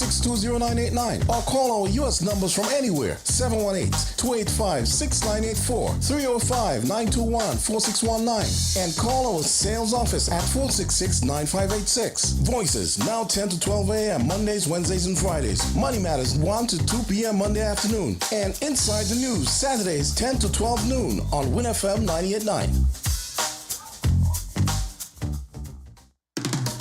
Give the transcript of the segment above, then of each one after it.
306-20989 or call our U.S. numbers from anywhere, 718-285-6984, 305-921-4619, and call our sales office at 466-9586. Voices, now 10 to 12 a.m. Mondays, Wednesdays, and Fridays. Money Matters, 1 to 2 p.m. Monday afternoon. And Inside the News, Saturdays, 10 to 12 noon on WINN FM 98.9.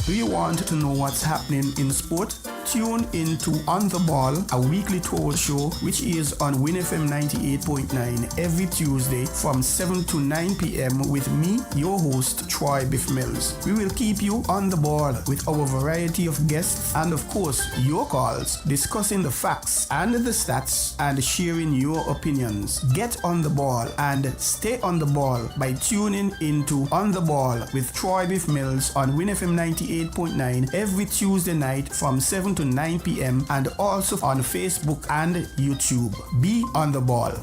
Do you want to know what's happening in sport? Tune into On The Ball, a weekly talk show which is on WINN FM 98.9 every Tuesday from 7 to 9 p.m. with me, your host, Troy Bif Mills. We will keep you on the ball with our variety of guests and, of course, your calls, discussing the facts and the stats and sharing your opinions. Get on the ball and stay on the ball by tuning into On The Ball with Troy Bif Mills on WINN FM 98.9 every Tuesday night from 7 to 9 p.m. and also on Facebook and YouTube. Be on the ball.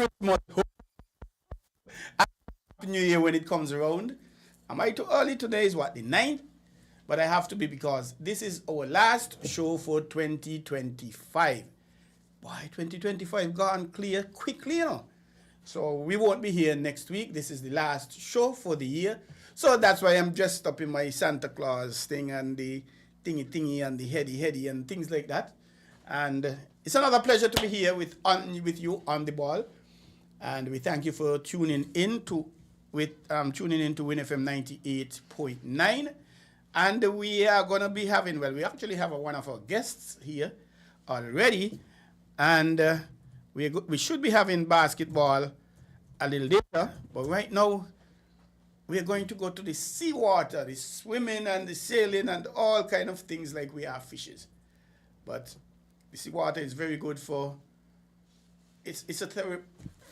Christmas. Happy New Year when it comes around. Am I too early? Today is what, the 9th? But I have to be because this is our last show for 2025. Boy, 2025 gone clear quickly, you know. So we won't be here next week. This is the last show for the year. So that's why I'm dressed up in my Santa Claus thing and the thingy and the heady and things like that. And it's another pleasure to be here with you on the ball. And we thank you for tuning in to WINN FM 98.9. And we are going to be having, we actually have one of our guests here already. And we should be having basketball a little later. But right now, we are going to go to the seawater, the swimming and the sailing and all kind of things like we are fishes. But the seawater is very good for, it's a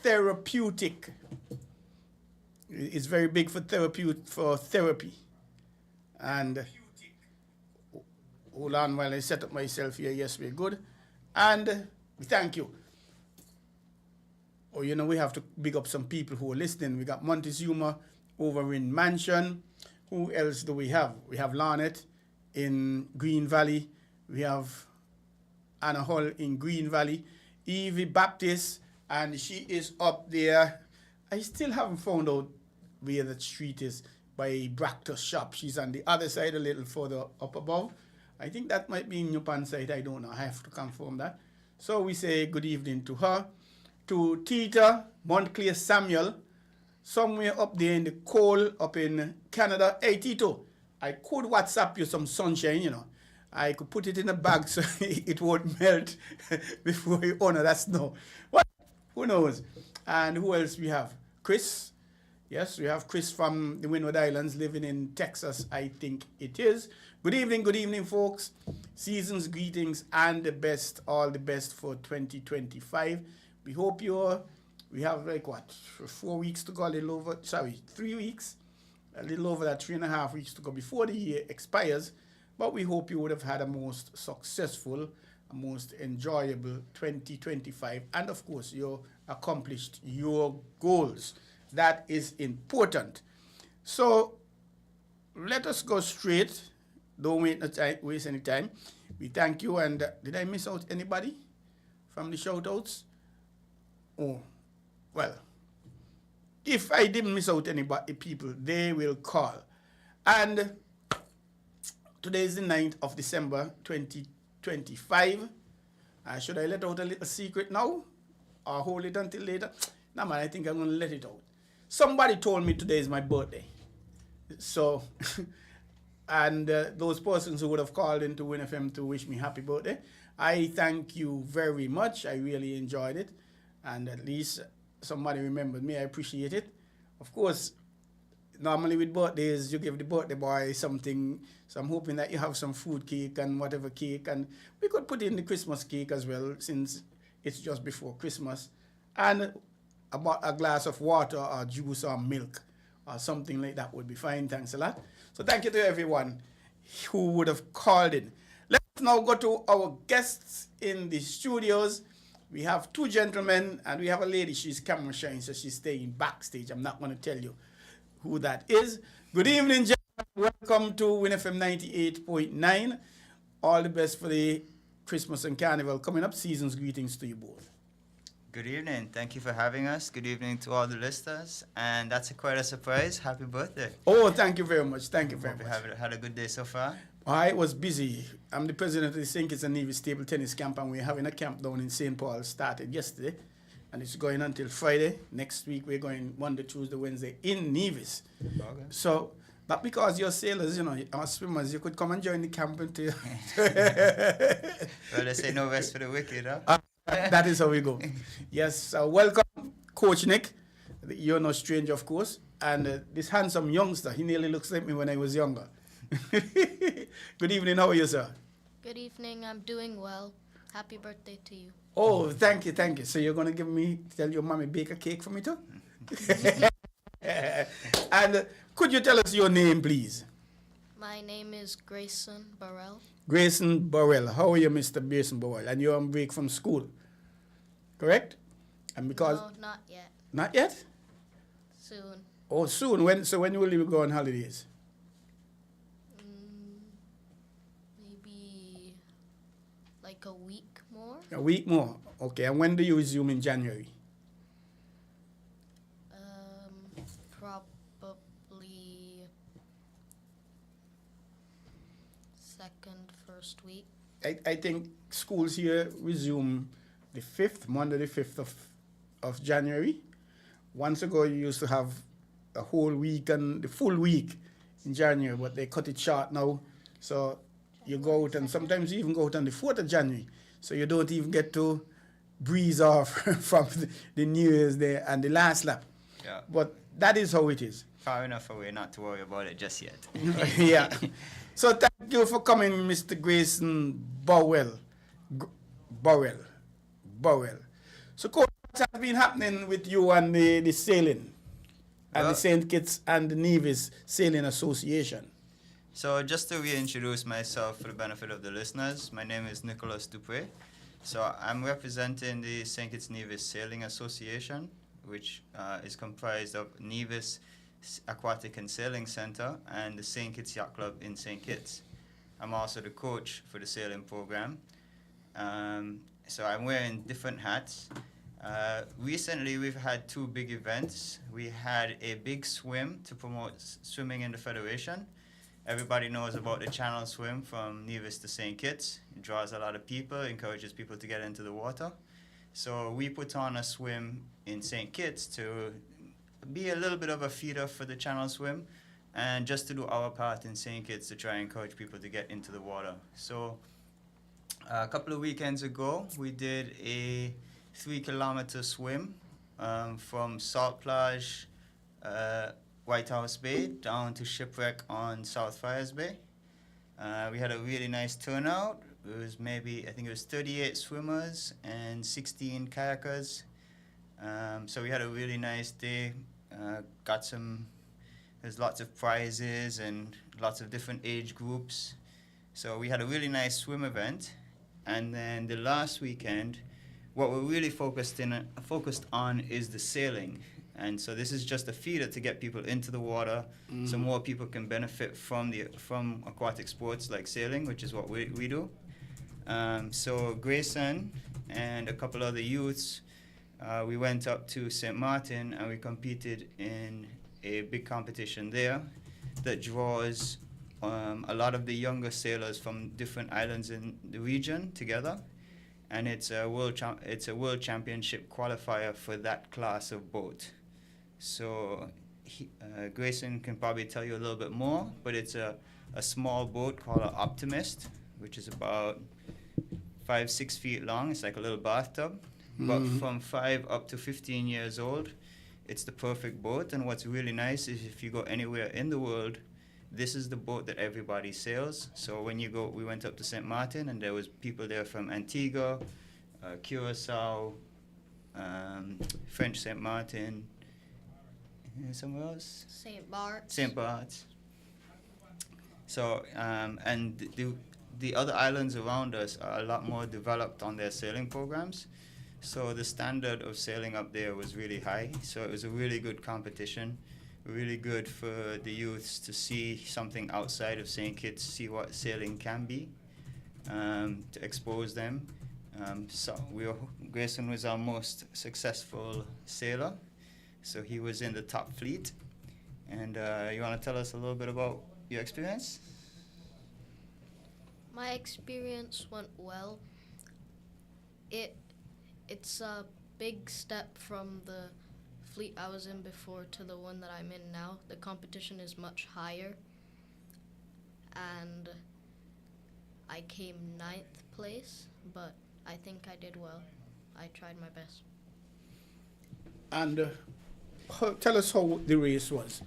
therapeutic. It's very big for therapy. And hold on while I set up myself here. Yes, we're good. And we thank you. Oh, we have to big up some people who are listening. We got Montezuma over in Mansion. Who else do we have? We have Larnett in Green Valley. We have Anna Hull in Green Valley. Evie Baptist, and she is up there. I still haven't found out where that street is by Bractor's shop. She's on the other side, a little further up above. I think that might be in Yupan side. I don't know. I have to confirm that. So we say good evening to her. To Tita Montclair Samuel, somewhere up there in the cold up in Canada. Hey, Tito, I could WhatsApp you some sunshine, I could put it in a bag so it won't melt before you honor that snow. What? Who knows? And who else we have? Chris. Yes, we have Chris from the Windward Islands living in Texas, I think it is. Good evening, folks. Season's greetings and all the best for 2025. We hope we have 4 weeks to go, 3 weeks, a little over that 3.5 weeks to go before the year expires. But we hope you would have had a most successful, a most enjoyable 2025. And of course, you accomplished your goals. That is important. So let us go straight. Don't waste any time. We thank you. And did I miss out anybody from the shout-outs? Oh, well, if I didn't miss out anybody, people, they will call. And today is the 9th of December, 2025. Should I let out a little secret now? Or hold it until later? No, man, I think I'm going to let it out. Somebody told me today is my birthday. So, and those persons who would have called into WINN FM to wish me happy birthday, I thank you very much. I really enjoyed it. And at least somebody remembered me. I appreciate it. Of course, normally with birthdays, you give the birthday boy something. So I'm hoping that you have some fruit cake and whatever cake. And we could put in the Christmas cake as well, since it's just before Christmas. And about a glass of water or juice or milk or something like that would be fine. Thanks a lot. So thank you to everyone who would have called in. Let's now go to our guests in the studios. We have two gentlemen and we have a lady. She's camera shy, so she's staying backstage. I'm not going to tell you who that is. Good evening, gentlemen. Welcome to WINN FM 98.9. All the best for the Christmas and Carnival coming up. Season's greetings to you both. Good evening. Thank you for having us. Good evening to all the listeners. And that's quite a surprise. Happy birthday. Oh, thank you very much. Thank you very much. Have had a good day so far? I was busy. I'm the president of the St. Kitts and Nevis Table Tennis Camp, and we're having a camp down in St. Paul. Started yesterday, and it's going until Friday. Next week, we're going Monday, Tuesday, Wednesday in Nevis. Okay. So, but because you're sailors, or swimmers, you could come and join the camp until... Well, they say no rest for the wicked, huh? That is how we go. Yes, welcome, Coach Nick. You're no stranger, of course. And this handsome youngster, he nearly looks like me when I was younger. Good evening, how are you, sir? Good evening, I'm doing well. Happy birthday to you. Oh, thank you. So you're going to tell your mommy bake a cake for me too? And could you tell us your name, please? My name is Grayson Burrell. Grayson Burrell. How are you, Mr. Grayson Burrell? And you're on break from school, correct? And because No, not yet. not yet. Soon. Oh, soon. When will you go on holidays? Maybe like a week more. A week more. Okay. And when do you resume in January? Probably first week. I think schools here resume the 5th, Monday the 5th of January. Once ago, you used to have a whole week and the full week in January, but they cut it short now. So you go out, and sometimes you even go out on the 4th of January. So you don't even get to breeze off from the New Year's Day and the last lap. Yeah. But that is how it is. Far enough away not to worry about it just yet. Yeah. So thank you for coming, Mr. Grayson Bowell. Bowell. So, Coach, what has been happening with you and the sailing? And the St. Kitts and the Nevis Sailing Association? So just to reintroduce myself for the benefit of the listeners, my name is Nicholas Dupre. So I'm representing the St. Kitts Nevis Sailing Association, which is comprised of Nevis Aquatic and Sailing Center and the St. Kitts Yacht Club in St. Kitts. I'm also the coach for the sailing program. So I'm wearing different hats. Recently, we've had two big events. We had a big swim to promote swimming in the Federation. Everybody knows about the Channel Swim from Nevis to St. Kitts. It draws a lot of people, encourages people to get into the water. So we put on a swim in St. Kitts to be a little bit of a feeder for the Channel Swim, and just to do our part in St. Kitts to try and encourage people to get into the water. So a couple of weekends ago, we did a 3-kilometer swim from Salt Plage, White House Bay, down to Shipwreck on South Friars Bay. We had a really nice turnout. It was I think it was 38 swimmers and 16 kayakers. So we had a really nice day. There's lots of prizes and lots of different age groups. So we had a really nice swim event. And then the last weekend, what we're really focused on is the sailing. And so this is just a feeder to get people into the water, so more people can benefit from aquatic sports like sailing, which is what we do. So Grayson and a couple other youths, we went up to St. Martin and we competed in a big competition there that draws a lot of the younger sailors from different islands in the region together. And it's a world championship qualifier for that class of boat. So Grayson can probably tell you a little bit more, but it's a small boat called an Optimist, which is about 5-6 feet long. It's like a little bathtub. But from 5 up to 15 years old, it's the perfect boat. And what's really nice is if you go anywhere in the world, this is the boat that everybody sails. So when we went up to St. Martin, and there was people there from Antigua, Curacao, French St. Martin, somewhere else? St. Bart's. St. Bart's. So, and the other islands around us are a lot more developed on their sailing programs. So the standard of sailing up there was really high. So it was a really good competition, really good for the youths to see something outside of St. Kitts, see what sailing can be, to expose them. So Grayson was our most successful sailor. So he was in the top fleet. And you want to tell us a little bit about your experience? My experience went well. It's a big step from the fleet I was in before to the one that I'm in now. The competition is much higher. And I came 9th place, but I think I did well. I tried my best. And tell us how the race was.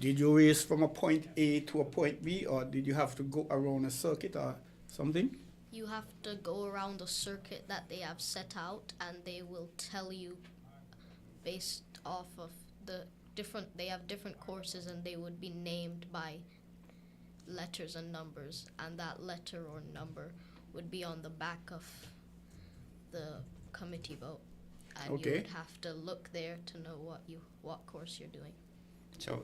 Did you race from a point A to a point B, or did you have to go around a circuit or something? You have to go around the circuit that they have set out, and they will tell you based off of they have different courses, and they would be named by letters and numbers, and that letter or number would be on the back of the committee boat. and Okay. you would have to look there to know what course you're doing.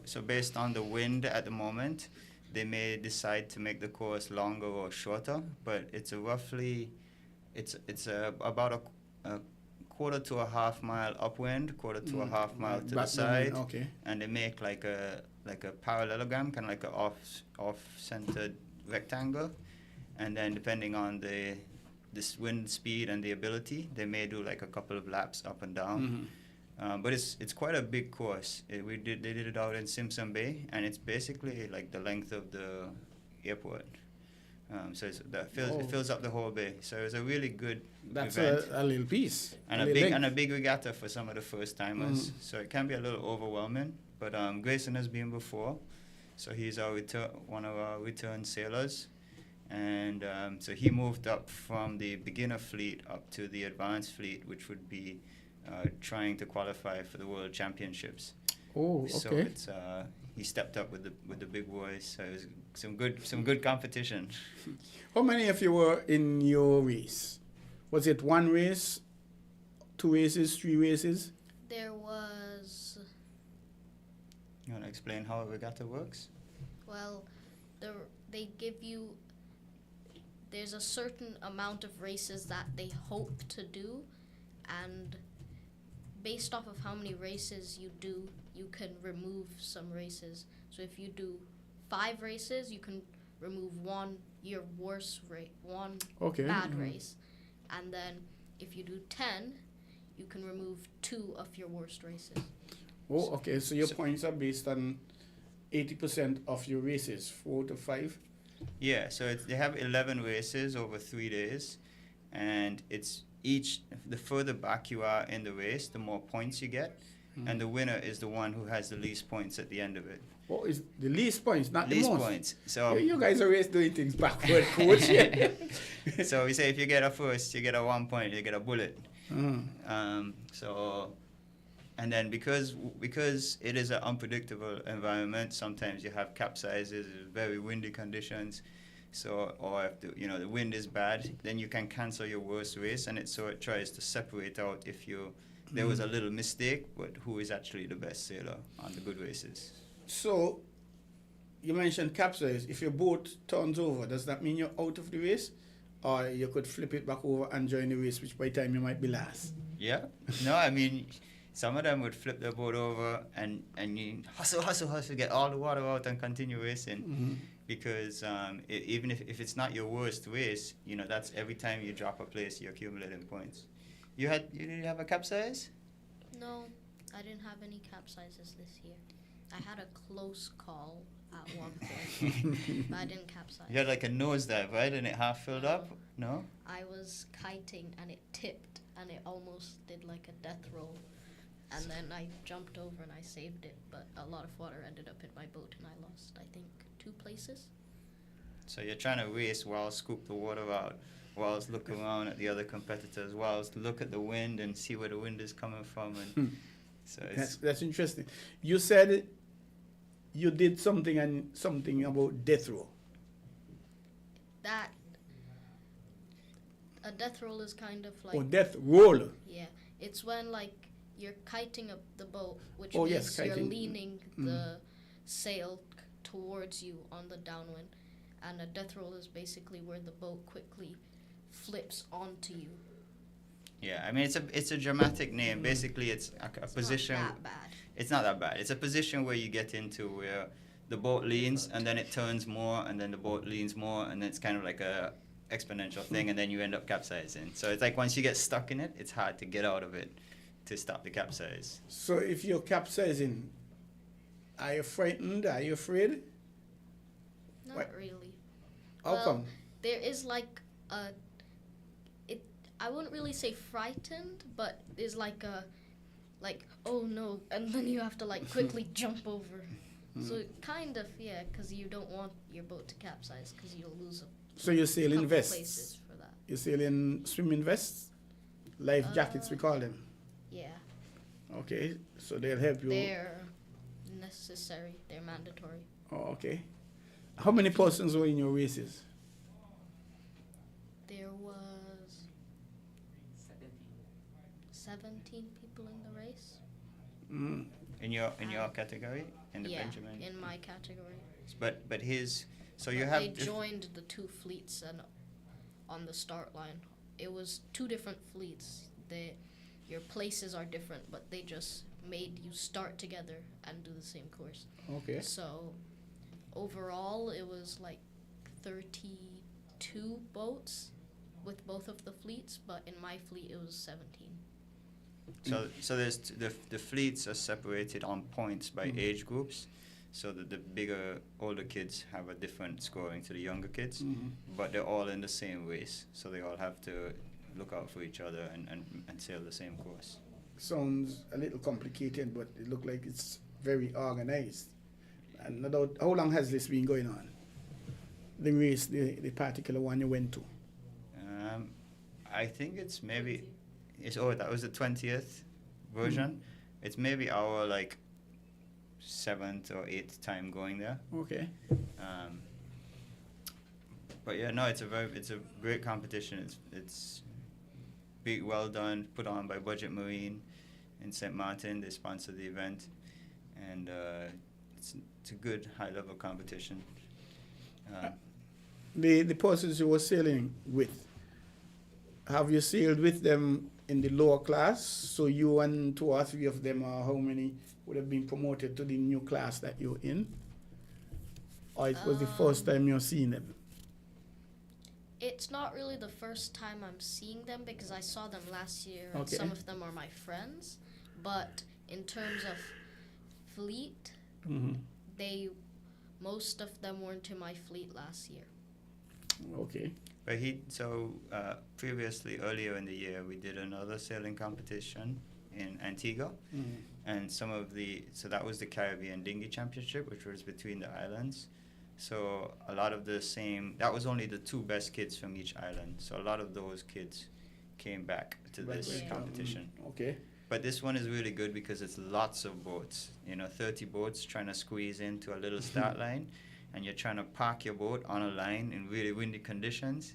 So based on the wind at the moment, they may decide to make the course longer or shorter, but it's about a quarter to a half mile upwind, quarter to a half mile to the Back side, okay. and they make like a parallelogram, kind of like a off-centered rectangle, and then depending on this wind speed and the ability, they may do like a couple of laps up and down. But it's quite a big course. They did it out in Simpson Bay, and it's basically like the length of the airport. So it fills up the whole bay. So it's a really good That's event. a little piece. And a big regatta for some of the first timers. So it can be a little overwhelming. But Grayson has been before, so he's one of our return sailors, and so he moved up from the beginner fleet up to the advanced fleet, which would be trying to qualify for the World Championships. Oh, okay. So it's he stepped up with the big boys. So it was some good competition. How many of you were in your race? Was it one race, 2 races, 3 races? There was, You want to explain how a regatta works? well, they give you, there's a certain amount of races that they hope to do, and based off of how many races you do, you can remove some races. So if you do 5 races, you can remove one Okay. bad race, and then if you do 10, you can remove 2 of your worst races. Oh, okay. So your points are based on 80% of your races, 4 to 5. Yeah, so they have 11 races over 3 days, and it's the further back you are in the race, the more points you get, and the winner is the one who has the least points at the end of it. Oh, it's the least points, not Least the most. points. So You guys are always doing things backward, coach. so we say if you get a first, you get a 1 point, you get a bullet. So, and then because it is an unpredictable environment, sometimes you have capsizes, very windy conditions. So, or if the wind is bad, then you can cancel your worst race, and it tries to separate out if there was a little mistake, but who is actually the best sailor on the good races. So, you mentioned capsize. If your boat turns over, does that mean you're out of the race? Or you could flip it back over and join the race, which by the time you might be last? Yeah. No, I mean, some of them would flip their boat over and you hustle, get all the water out and continue racing. Because even if it's not your worst race, that's every time you drop a place, you're accumulating points. You didn't have a capsize? No, I didn't have any capsizes this year. I had a close call at one point, but I didn't capsize. You had like a nosedive, right? And it half filled up? No? I was kiting and it tipped and it almost did like a death roll. And then I jumped over and I saved it, but a lot of water ended up in my boat and I lost, I think, 2 places. So you're trying to race while scoop the water out, whilst look around at the other competitors, whilst look at the wind and see where the wind is coming from. And so That's interesting. You said you did something about death row. A death roll is kind of like... Death roll. Yeah, it's when like you're kiting up the boat, which Oh, means yes, you're kiting. leaning the sail towards you on the downwind. And a death roll is basically where the boat quickly flips onto you. yeah, I mean, it's a dramatic name. Basically, it's a position. Not that bad. It's not that bad. It's a position where you get into where the boat leans and then it turns more and then the boat leans more and it's kind of like a exponential thing and then you end up capsizing. So it's like once you get stuck in it, it's hard to get out of it to stop the capsize. So if you're capsizing, are you frightened? Are you afraid? Not What? really. How Well, come? There is like I wouldn't really say frightened, but there's like oh no, and then you have to like quickly jump over. So kind of, yeah, because you don't want your boat to capsize because you'll lose So you a sail couple in vests? places for that. You sail in swimming vests? Life jackets, we call them. Yeah, Okay, so they'll help you. they're necessary. They're mandatory. Oh, okay. How many persons were in your races? There was 17 people in the race. Mm. In your category, in the Yeah, Benjamin. in my category. But his so you But have they joined the two fleets and on the start line. It was two different fleets. Your places are different, but they just made you start together and do the same course. Okay. So overall, it was like 32 boats with both of the fleets, but in my fleet, it was 17. So there's the fleets are separated on points by age groups, so that the bigger older kids have a different scoring to the younger kids, but they're all in the same race, so they all have to look out for each other and sail the same course. Sounds a little complicated, but it looked like it's very organized. And about how long has this been going on? The race, the particular one you went to. I think it's maybe that was the 20th version. It's maybe our like 7th or 8th time going there. Okay. But yeah, no, it's a great competition. It's big, well done, put on by Budget Marine in St. Martin. They sponsor the event, and it's a good high level competition. The persons you were sailing with, have you sailed with them in the lower class? So you and 2 or 3 of them, or how many would have been promoted to the new class that you're in? Or it was the first time you're seeing them? It's not really the first time I'm seeing them because I saw them last year and Okay. some of them are my friends. But in terms of fleet, most of them weren't in my fleet last year. Okay. But previously, earlier in the year, we did another sailing competition in Antigua, and so that was the Caribbean Dinghy Championship, which was between the islands. So a lot of that was only the 2 best kids from each island. So a lot of those kids came back to this competition. Okay. But this one is really good because it's lots of boats. 30 boats trying to squeeze into a little start line, and you're trying to park your boat on a line in really windy conditions.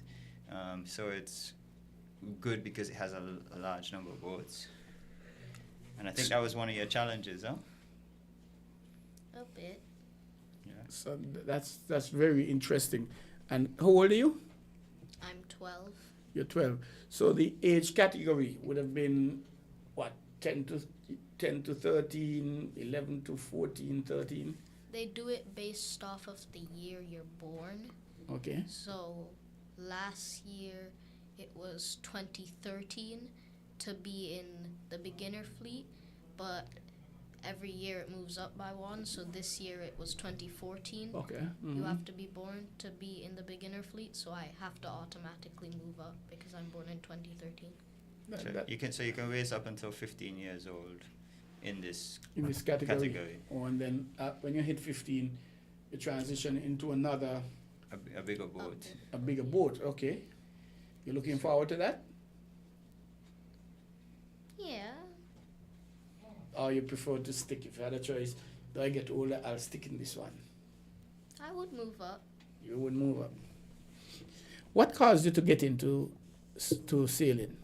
So it's good because it has a large number of boats. And I think that was one of your challenges, huh? A bit. Yeah. So that's very interesting. And how old are you? I'm 12. You're 12. So the age category would have been, what, 10 to 13, 11 to 14, 13? They do it based off of the year you're born. Okay. So last year it was 2013 to be in the beginner fleet, but every year it moves up by 1. So this year it was 2014. Okay. You have to be born to be in the beginner fleet, so I have to automatically move up because I'm born in 2013. So you can race up until 15 years old in this category. Oh, and then when you hit 15, you transition into another a bigger boat. A bigger boat. Okay. You're looking forward to that? Yeah. Or you prefer to stick? If you had a choice, do I get older, I'll stick in this one. I would move up. You would move up. What caused you to get into sailing?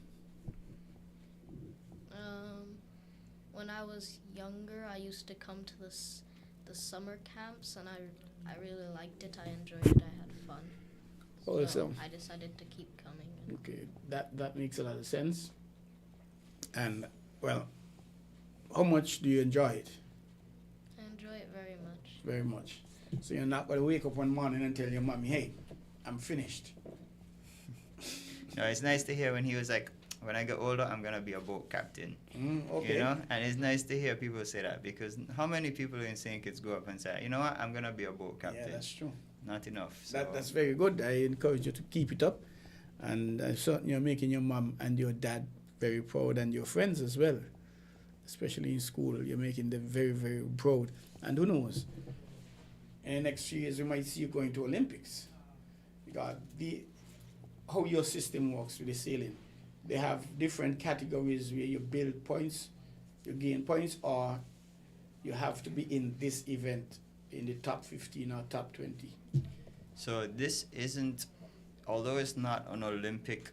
When I was younger, I used to come to the summer camps, and I really liked it. I enjoyed it. I had fun. So I decided to keep coming. Okay, that makes a lot of sense. And, well, how much do you enjoy it? I enjoy it very much. Very much. So you're not going to wake up one morning and tell your mommy, hey, I'm finished. No, it's nice to hear when he was like, when I get older, I'm going to be a boat captain. Okay. And it's nice to hear people say that, because how many people in St. Kitts go up and say, you know what, I'm going to be a boat captain? Yeah, that's true. Not enough. So. That's very good. I encourage you to keep it up. And certainly you're making your mom and your dad very proud, and your friends as well. Especially in school, you're making them very, very proud. And who knows, in the next few years, we might see you going to Olympics. Because how your system works with the sailing, they have different categories where you build points, you gain points, or you have to be in this event in the top 15 or top 20. So this isn't, although it's not an Olympic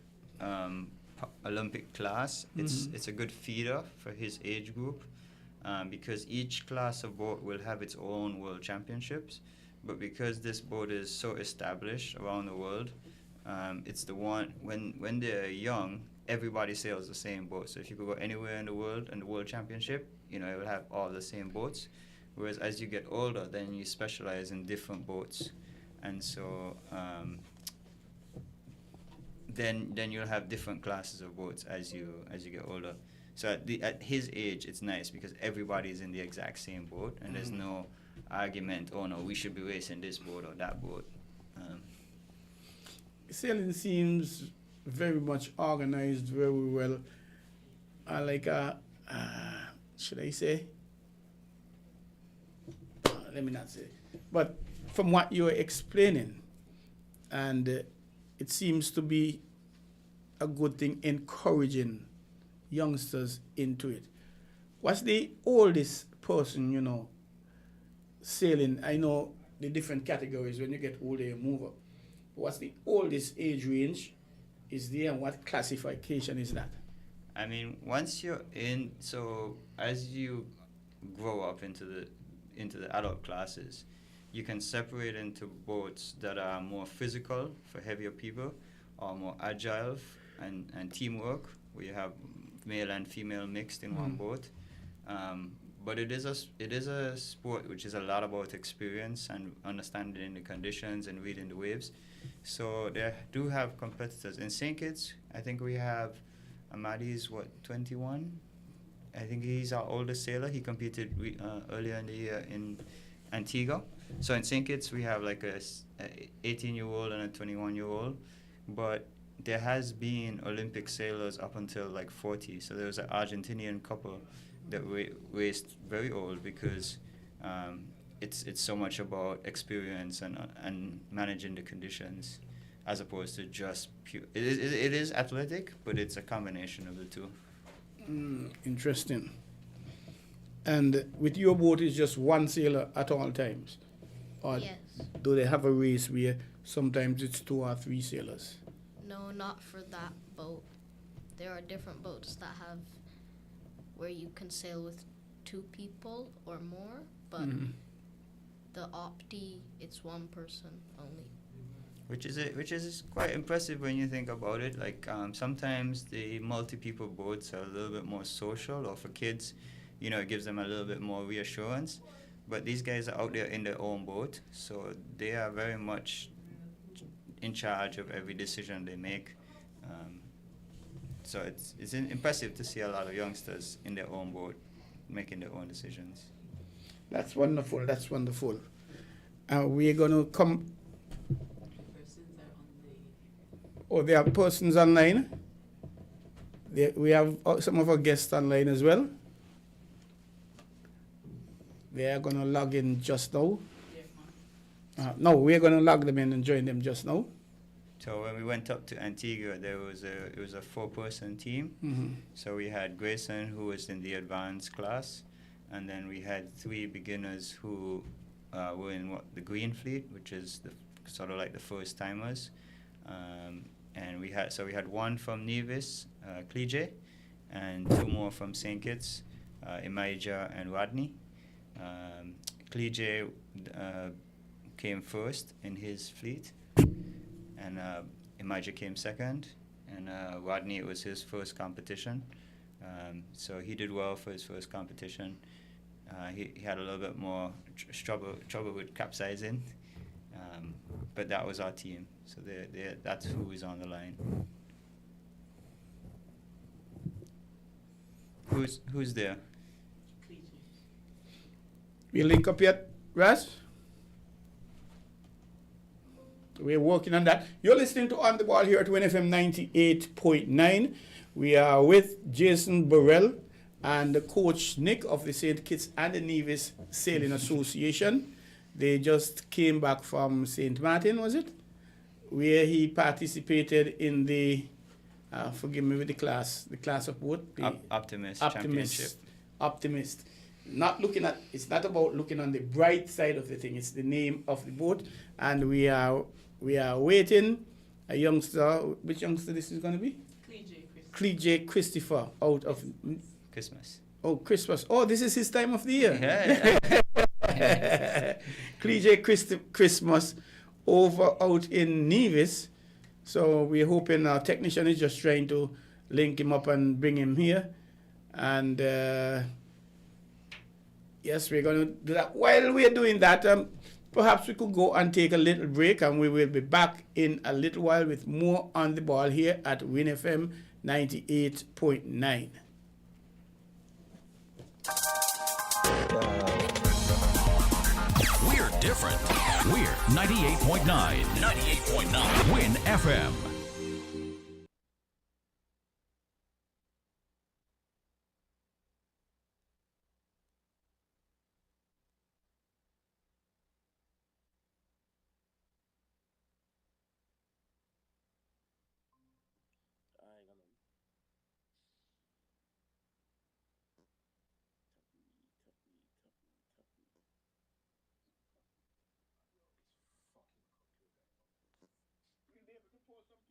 Olympic class. It's a good feeder for his age group, because each class of boat will have its own world championships. But because this boat is so established around the world, it's the one when they're young, everybody sails the same boat. So if you could go anywhere in the world and the world championship, it will have all the same boats. Whereas as you get older, then you specialize in different boats, and so then you'll have different classes of boats as you get older. So at his age, it's nice because everybody's in the exact same boat, and there's no argument. Oh no, we should be racing this boat or that boat. Sailing seems very much organized, very well. Should I say? Let me not say. But from what you're explaining, and it seems to be a good thing, encouraging youngsters into it. What's the oldest person, sailing? I know the different categories. When you get older, you move up. What's the oldest age range is there, and what classification is that? I mean, once you're in, so as you grow up into the adult classes, you can separate into boats that are more physical for heavier people, or more agile and teamwork, where you have male and female mixed in one boat. But it is a sport which is a lot about experience and understanding the conditions and reading the waves. So they do have competitors. In St. Kitts, I think we have Amadi's 21? I think he's our oldest sailor. He competed earlier in the year in Antigua. So in St. Kitts, we have like a 18-year-old and a 21-year-old. But there has been Olympic sailors up until like 40. So there was an Argentinian couple that raced very old because it's so much about experience and managing the conditions, as opposed to just pure. It is athletic, but it's a combination of the two. Interesting. And with your boat, it's just one sailor at all times? Or Yes. do they have a race where sometimes it's 2 or 3 sailors? No, not for that boat. There are different boats that have where you can sail with 2 people or more, but the Opti, it's 1 person only. Which is quite impressive when you think about it. Like sometimes the multi-people boats are a little bit more social, or for kids, it gives them a little bit more reassurance. But these guys are out there in their own boat, so they are very much in charge of every decision they make. So it's impressive to see a lot of youngsters in their own boat making their own decisions. That's wonderful. That's wonderful. We're going to come. Oh, there are persons online. We have some of our guests online as well. They are going to log in just now. No, we're going to log them in and join them just now. So when we went up to Antigua, it was a 4-person team. So we had Grayson, who was in the advanced class, and then we had 3 beginners who were in the green fleet, which is sort of like the first timers. And we had 1 from Nevis, Clige, and 2 more from St. Kitts, Elijah and Rodney. Clige came first in his fleet, and Elijah came second, and Rodney, it was his first competition. So he did well for his first competition. He had a little bit more trouble with capsizing, but that was our team. So that's who is on the line. Who's there? We link up yet, Raz? We're working on that. You're listening to On the Ball here at WINN FM 98.9. We are with Jason Burrell and the coach Nick of the St. Kitts and the Nevis Sailing Association. They just came back from St. Martin, was it? Where he participated in the, forgive me with the class of what? The Optimist Championship. Optimist. It's not about looking on the bright side of the thing. It's the name of the boat, and we are waiting. A youngster. Which youngster this is going to be? Clej Christopher out of Christmas. Christmas. Oh, this is his time of the year. Yeah. Clej Christmas over out in Nevis. So we're hoping our technician is just trying to link him up and bring him here. And yes, we're going to do that. While we're doing that, perhaps we could go and take a little break, and we will be back in a little while with more On the Ball here at WINN FM 98.9. We're different. We're 98.9. 98.9. WINN FM.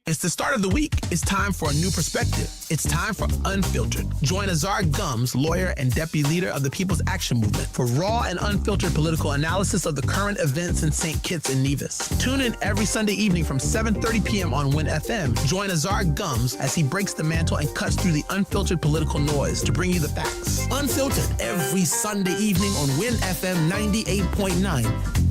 It's the start of the week. It's time for a new perspective. It's time for Unfiltered. Join Azar Gums, lawyer and deputy leader of the People's Action Movement, for raw and unfiltered political analysis of the current events in St. Kitts and Nevis. Tune in every Sunday evening from 7:30 p.m. on WINN FM. Join Azar Gums as he breaks the mantle and cuts through the unfiltered political noise to bring you the facts. Unfiltered every Sunday evening on WINN FM 98.9.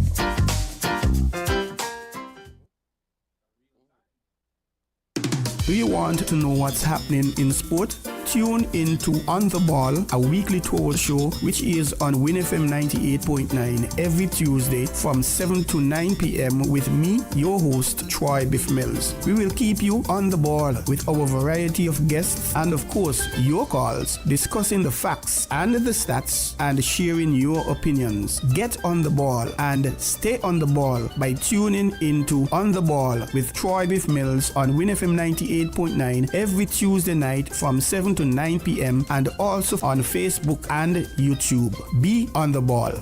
Do you want to know what's happening in sport? Tune into On the Ball, a weekly talk show which is on WINN FM 98.9 every Tuesday from 7 to 9 p.m. with me, your host, Troy Bif Mills. We will keep you on the ball with our variety of guests and, of course, your calls, discussing the facts and the stats and sharing your opinions. Get on the ball and stay on the ball by tuning into On the Ball with Troy Bif Mills on WINN FM 98.9 every Tuesday night from 7 to 9 p.m. and also on Facebook and YouTube. Be on the ball.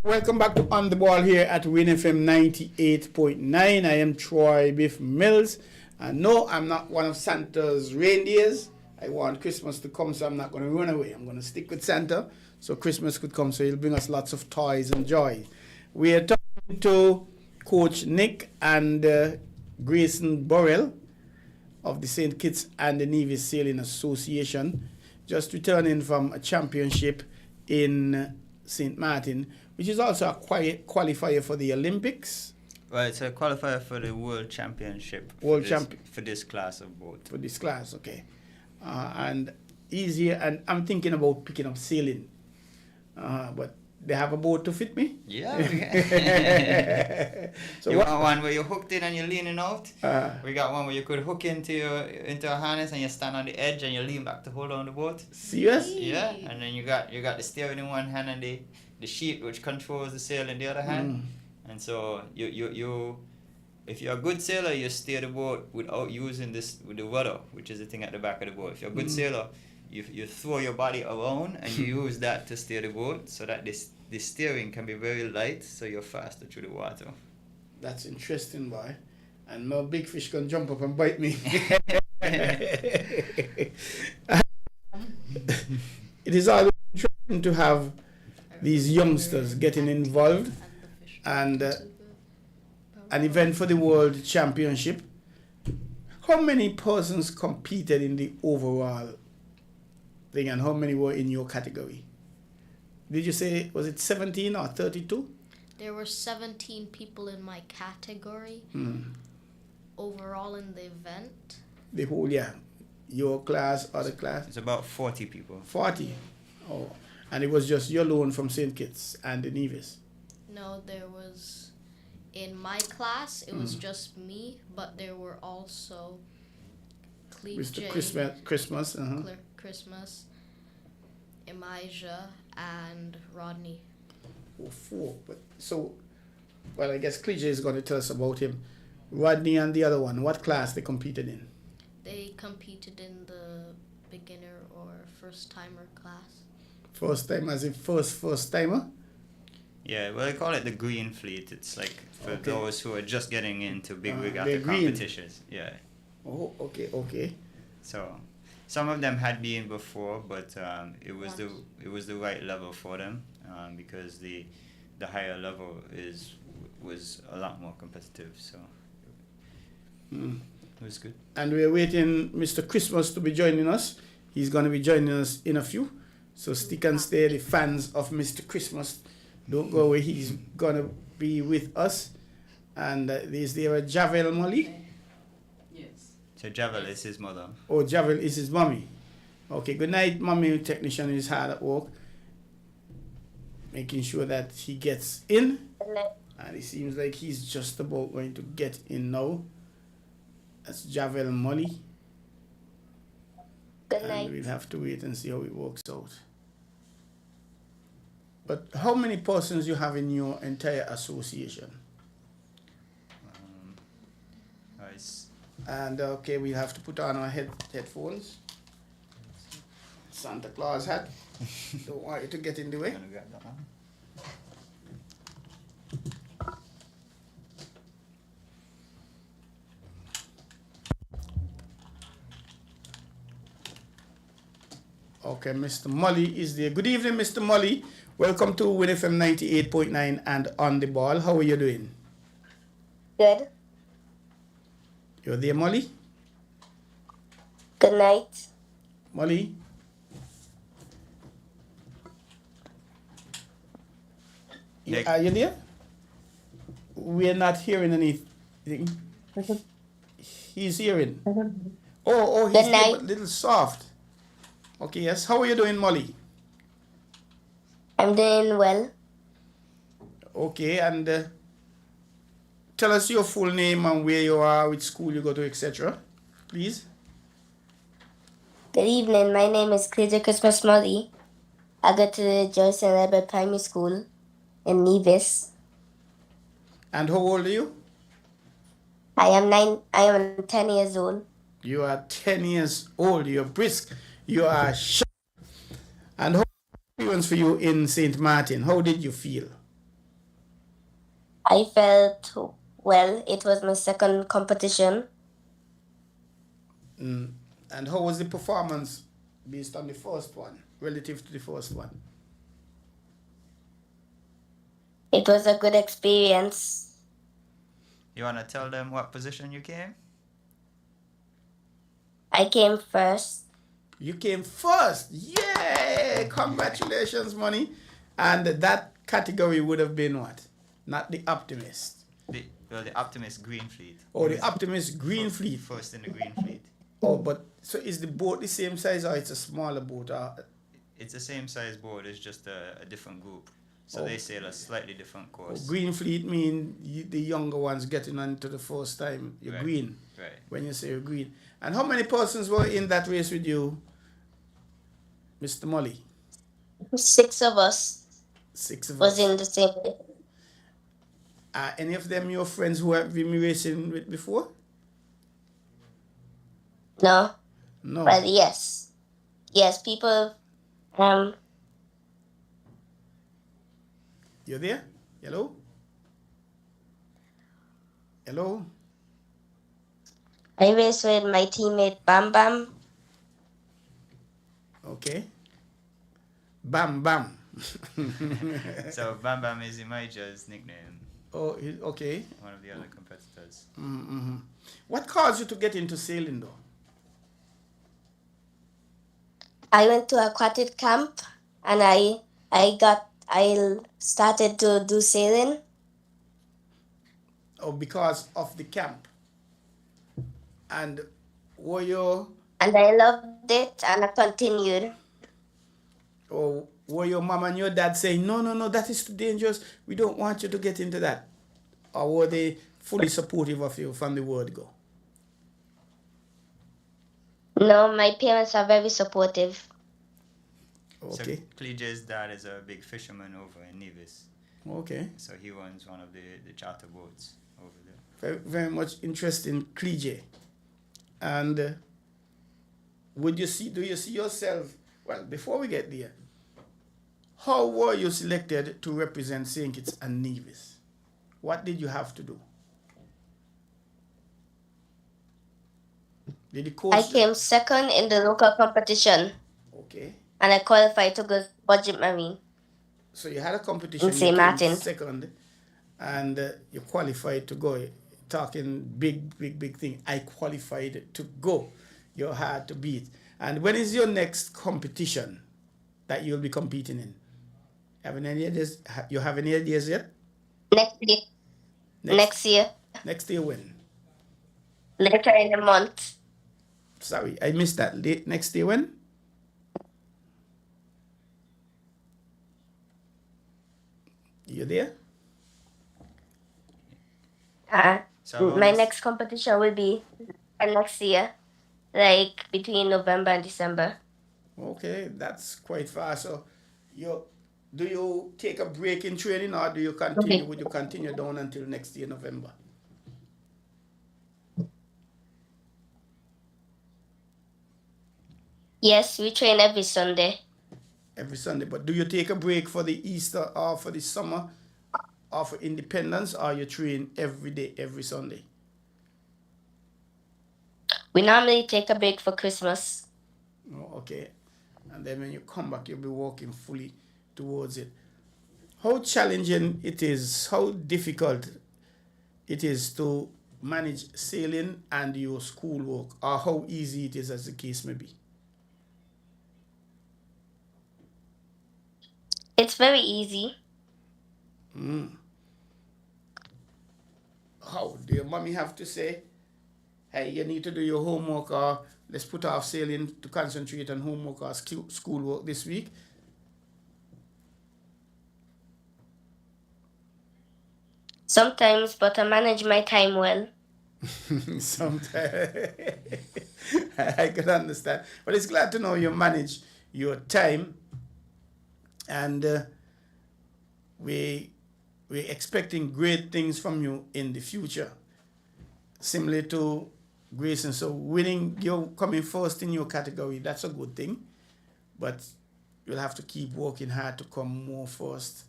Welcome back to On the Ball here at WINN FM 98.9. I am Troy Bif Mills. And no, I'm not one of Santa's reindeers. I want Christmas to come, so I'm not going to run away. I'm going to stick with Santa so Christmas could come, so he'll bring us lots of toys and joy. We are talking to Coach Nick and Grayson Burrell of the St. Kitts and the Nevis Sailing Association, just returning from a championship in St. Martin, which is also a qualifier for the Olympics. Well, it's a qualifier for the World Championship. For this class of boat. For this class, okay. And easier, and I'm thinking about picking up sailing. But they have a boat to fit me? Yeah. So you want one where you're hooked in and you're leaning out? We got one where you could hook into a harness and you stand on the edge and you lean back to hold on the boat. Serious? Yeah, and then you got the steering in one hand and the sheet which controls the sail in the other hand. And so you if you're a good sailor, you steer the boat without using with the rudder, which is the thing at the back of the boat. If you're a good sailor, you throw your body around and you use that to steer the boat, so that the steering can be very light, so you're faster through the water. That's interesting, boy. And no big fish can jump up and bite me. It is always interesting to have these youngsters getting involved, and an event for the World Championship. How many persons competed in the overall thing, and how many were in your category? Did you say, was it 17 or 32? There were 17 people in my category. Overall in the event. The whole, yeah. Your class, other class? It's about 40 people. 40? Oh. And it was just your loan from St. Kitts and the Nevis? No, there was, in my class, it was just me, but there were also Mr. Christmas, Christmas, Elijah, and Rodney. Oh, 4. But so, well, I guess Cleja is going to tell us about him. Rodney and the other one, what class they competed in? They competed in the beginner or first-timer class. First time as a first-timer? Yeah, well, they call it the green fleet. It's like for those who are just getting into big regatta green competitions. Yeah. Oh, okay. So, some of them had been before, but it was the right level for them, because the higher level was a lot more competitive. So it was good. And we're waiting Mr. Christmas to be joining us. He's going to be joining us in a few. So stick and stay, the fans of Mr. Christmas. Don't go away. He's going to be with us. And is there a Javel Molly? Yes. So Javel is his mother. Oh, Javel is his mommy. Okay, good night, mommy. Technician is hard at work, making sure that he gets in. And it seems like he's just about going to get in now. That's Javel Molly. Good night. And we'll have to wait and see how it works out. But how many persons you have in your entire association? And okay, we have to put on our headphones. Santa Claus hat. Don't want you to get in the way. Okay, Mr. Molly is there. Good evening, Mr. Molly. Welcome to WINN FM 98.9 and On the Ball. How are you doing? Good. You're there, Molly? Good night. Molly? Are you there? We're not hearing anything. He's hearing. Oh, he's there, but a little soft. Okay, yes. How are you doing, Molly? I'm doing well. Okay, and tell us your full name and where you are, which school you go to, etc. Please. Good evening. My name is Cleja Christmas Molly. I go to the Joyce and Edward Primary School in Nevis. And how old are you? I am 10 years old. You are 10 years old. You're brisk. You are sharp. And how was the experience for you in St. Martin? How did you feel? I felt well. It was my second competition. And how was the performance based on the first one, relative to the first one? It was a good experience. You want to tell them what position you came? I came first. You came first. Yay! Congratulations, Money. And that category would have been what? Not the Optimist. The Optimist Green Fleet. Or the Optimist Green Fleet. First in the Green Fleet. Oh, but so is the boat the same size or it's a smaller boat? It's the same size boat, it's just a different group. So Oh. they sail a slightly different course. Green Fleet mean the younger ones getting on to the first time. You're Right. green. Right. When you say you're green. And how many persons were in that race with you, Mr. Molly? 6 of us 6 of was us. in the same. Are any of them your friends who have been racing with before? No, No. but yes, people. You there? Hello? Hello? I raced with my teammate Bam Bam. Okay. Bam Bam. So Bam Bam is Elijah's nickname, Oh, okay. one of the other competitors. Mm-hmm. What caused you to get into sailing though? I went to aquatic camp and I started to do sailing. Oh, because of the camp. And were you, And I loved it and I continued. or were your mom and your dad saying, no, that is too dangerous, we don't want you to get into that? Or were they fully supportive of you from the word go? No, my parents are very supportive. Okay. So Cleja's dad is a big fisherman over in Nevis. Okay. So he runs one of the charter boats over there. Very, very much interesting, Cleje. And do you see yourself, well, before we get there, how were you selected to represent St. Kitts and Nevis? What did you have to do? Did the coach... I came second in the local competition Okay. and I qualified to go budget marine. So you had a competition, In you St. came Martin. second, and you qualified to go. Talking big thing. I qualified to go. You're hard to beat. And when is your next competition that you'll be competing in? Have any ideas? You have any ideas yet? Next year. Next year. Next year when? Later in the month. Sorry, I missed that. Next year when? You there? So My next competition will be next year, like between November and December. Okay, that's quite far. So, do you take a break in training, or do you continue? Okay. Would you continue down until next year, November? Yes, we train every Sunday. Every Sunday. But do you take a break for the Easter or for the summer or for Independence, or you train every day, every Sunday? We normally take a break for Christmas. Oh, okay. And then when you come back, you'll be working fully towards it. How challenging it is, how difficult it is to manage sailing and your schoolwork, or how easy it is, as the case may be? It's very easy. How? Do your mommy have to say, hey, you need to do your homework, or let's put off sailing to concentrate on homework or schoolwork this week? Sometimes, but I manage my time well. Sometimes I can understand, but it's glad to know you manage your time, and we're expecting great things from you in the future, similar to Grayson. So winning, you're coming first in your category, that's a good thing, but you'll have to keep working hard to come more first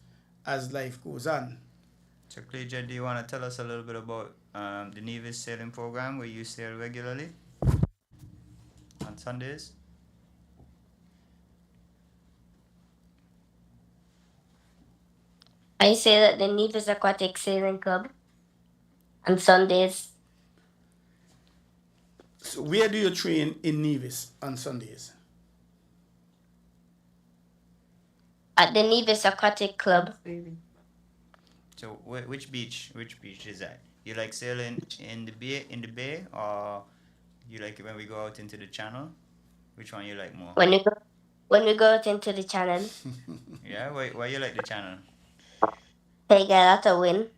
as life goes on. So, Cleja, do you want to tell us a little bit about the Nevis sailing program where you sail regularly on Sundays? I sail at the Nevis Aquatic Sailing Club on Sundays. So where do you train in Nevis on Sundays? At the Nevis Aquatic Club. So, which beach? Which beach is that? You like sailing in the bay, or you like it when we go out into the channel? Which one you like more? When we go out into the channel, Yeah, why you like the channel? I get a lot of wind.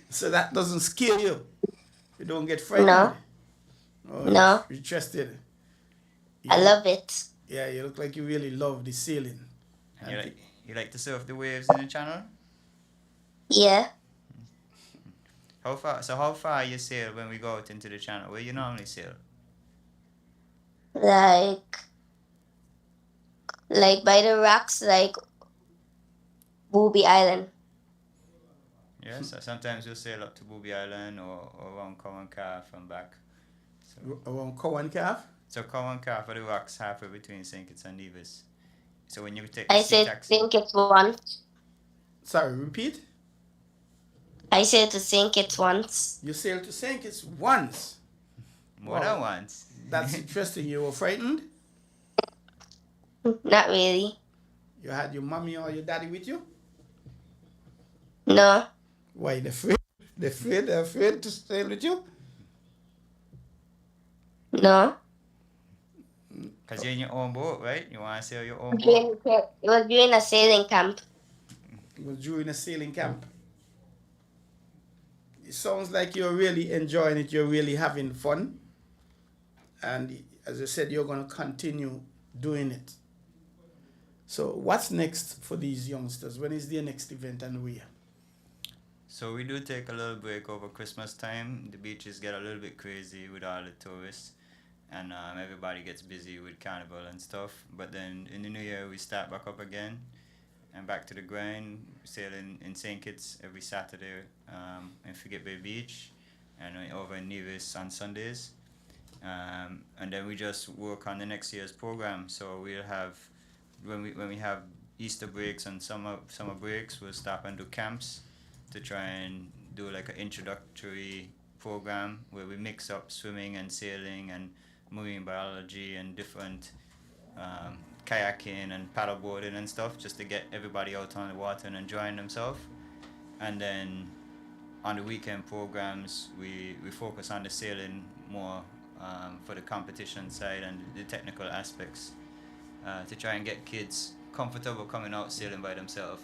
So that doesn't scare you? You don't get frightened? No. Oh, No. you're interested? I love it. Yeah, you look like you really love the sailing. And you like to surf the waves in the channel? Yeah. How far you sail when we go out into the channel? Where you normally sail? Like by the rocks, like Booby Island. Yeah, so sometimes we'll sail up to Booby Island or around Cowan Calf and back. So, Around Cowan Calf? so Cowan Calf are the rocks halfway between St. Kitts and Nevis. So when you take the I sea said taxi, St. Kitts once. Sorry, repeat? I said to St. Kitts once. You sailed to St. Kitts once. more than once. That's interesting. You were frightened? Not really. You had your mommy or your daddy with you? No. Why, they're afraid? They're afraid to sail with you? No. Because you're in your own boat, right? You want to sail your own boat? It was during a sailing camp. It was during a sailing camp. It sounds like you're really enjoying it. You're really having fun. And as I said, you're going to continue doing it. So what's next for these youngsters? When is their next event and where? So we do take a little break over Christmas time. The beaches get a little bit crazy with all the tourists, and everybody gets busy with carnival and stuff. But then in the new year we start back up again and back to the grind, sailing in St. Kitts every Saturday in Frigate Bay Beach, and over in Nevis on Sundays. And then we just work on the next year's program. So we'll have, when we have Easter breaks and summer breaks, we'll stop and do camps to try and do like an introductory program where we mix up swimming and sailing and marine biology and different kayaking and paddleboarding and stuff, just to get everybody out on the water and enjoying themselves. And then on the weekend programs, we focus on the sailing more for the competition side and the technical aspects to try and get kids comfortable coming out sailing by themselves.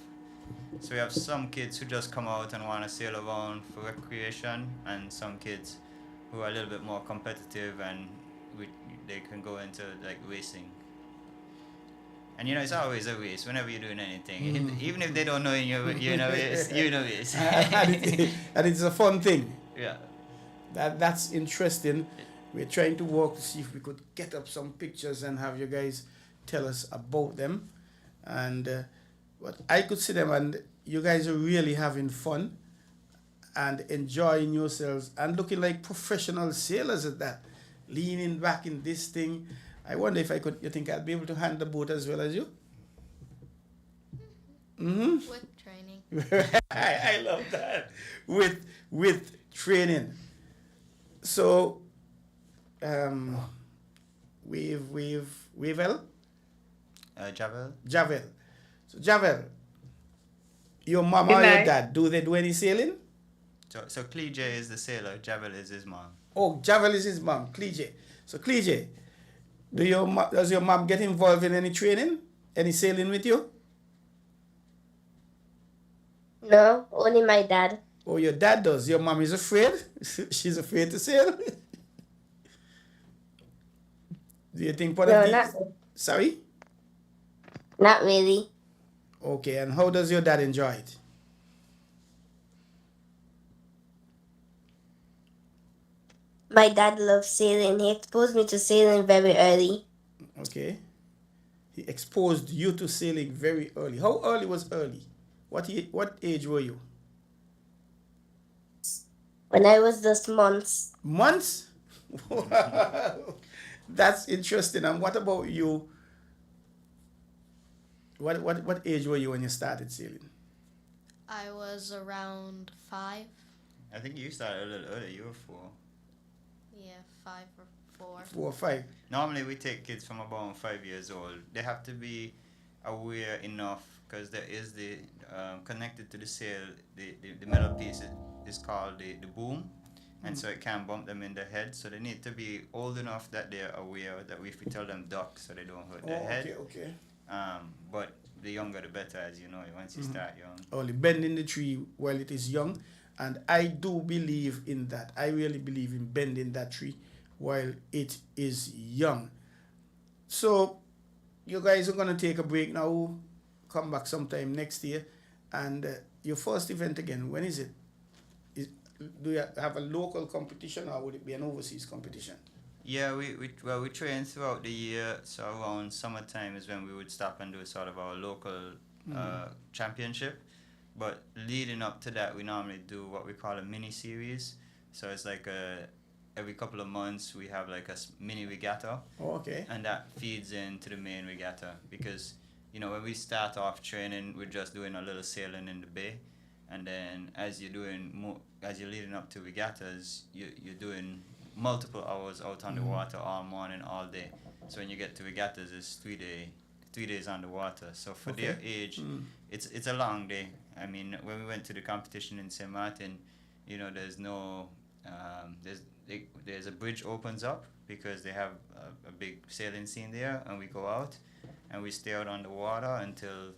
So we have some kids who just come out and want to sail around for recreation, and some kids who are a little bit more competitive and they can go into like racing. And it's always a race whenever you're doing anything. Even if they don't know you're in a race, you're in a race. And it's a fun thing. Yeah. That's interesting. We're trying to work to see if we could get up some pictures and have you guys tell us about them. And but I could see them, and you guys are really having fun and enjoying yourselves and looking like professional sailors at that. Leaning back in this thing. I wonder if you think I'd be able to hand the boat as well as you? Mm-hmm. With training. I love that. With training. So, Javel? Javel. So, Javel, your mom or your dad, do they do any sailing? So Cleja is the sailor, Javel is his mom. Oh, Javel is his mom, Cleja. So, Cleja, does your mom get involved in any training? Any sailing with you? No, only my dad. Oh, your dad does. Your mom is afraid? She's afraid to sail? Do you think part of these? Not, Sorry? not really. Okay, and how does your dad enjoy it? My dad loves sailing. He exposed me to sailing very early. Okay. He exposed you to sailing very early. How early was early? What age were you? When I was just months, Months? That's interesting. And what about you? What age were you when you started sailing? I was around 5. I think you started a little earlier. You were 4. Yeah, 5 or 4. 4 or 5. Normally, we take kids from about 5 years old. They have to be aware enough because there is the connected to the sail, the metal piece is called the boom, and so it can bump them in the head. So they need to be old enough that they're aware that if we tell them duck, so they don't hurt their head. Okay. But the younger the better, as you know, once you start young. Only bending the tree while it is young, and I do believe in that. I really believe in bending that tree while it is young. So you guys are going to take a break now, come back sometime next year, and your first event again, when is it? Do you have a local competition or would it be an overseas competition? Yeah, we train throughout the year, so around summertime is when we would stop and do sort of our local championship. But leading up to that, we normally do what we call a mini series. So it's like every couple of months we have like a mini regatta. Oh, okay. And that feeds into the main regatta because, you know, when we start off training, we're just doing a little sailing in the bay. And then as you're leading up to regattas, you're doing multiple hours out on the water all morning, all day. So when you get to regattas, it's 3 days on the water. So for their age, it's a long day. I mean, when we went to the competition in St. Martin, you know, there's no there's a bridge opens up because they have a big sailing scene there, and we go out and we stay out on the water until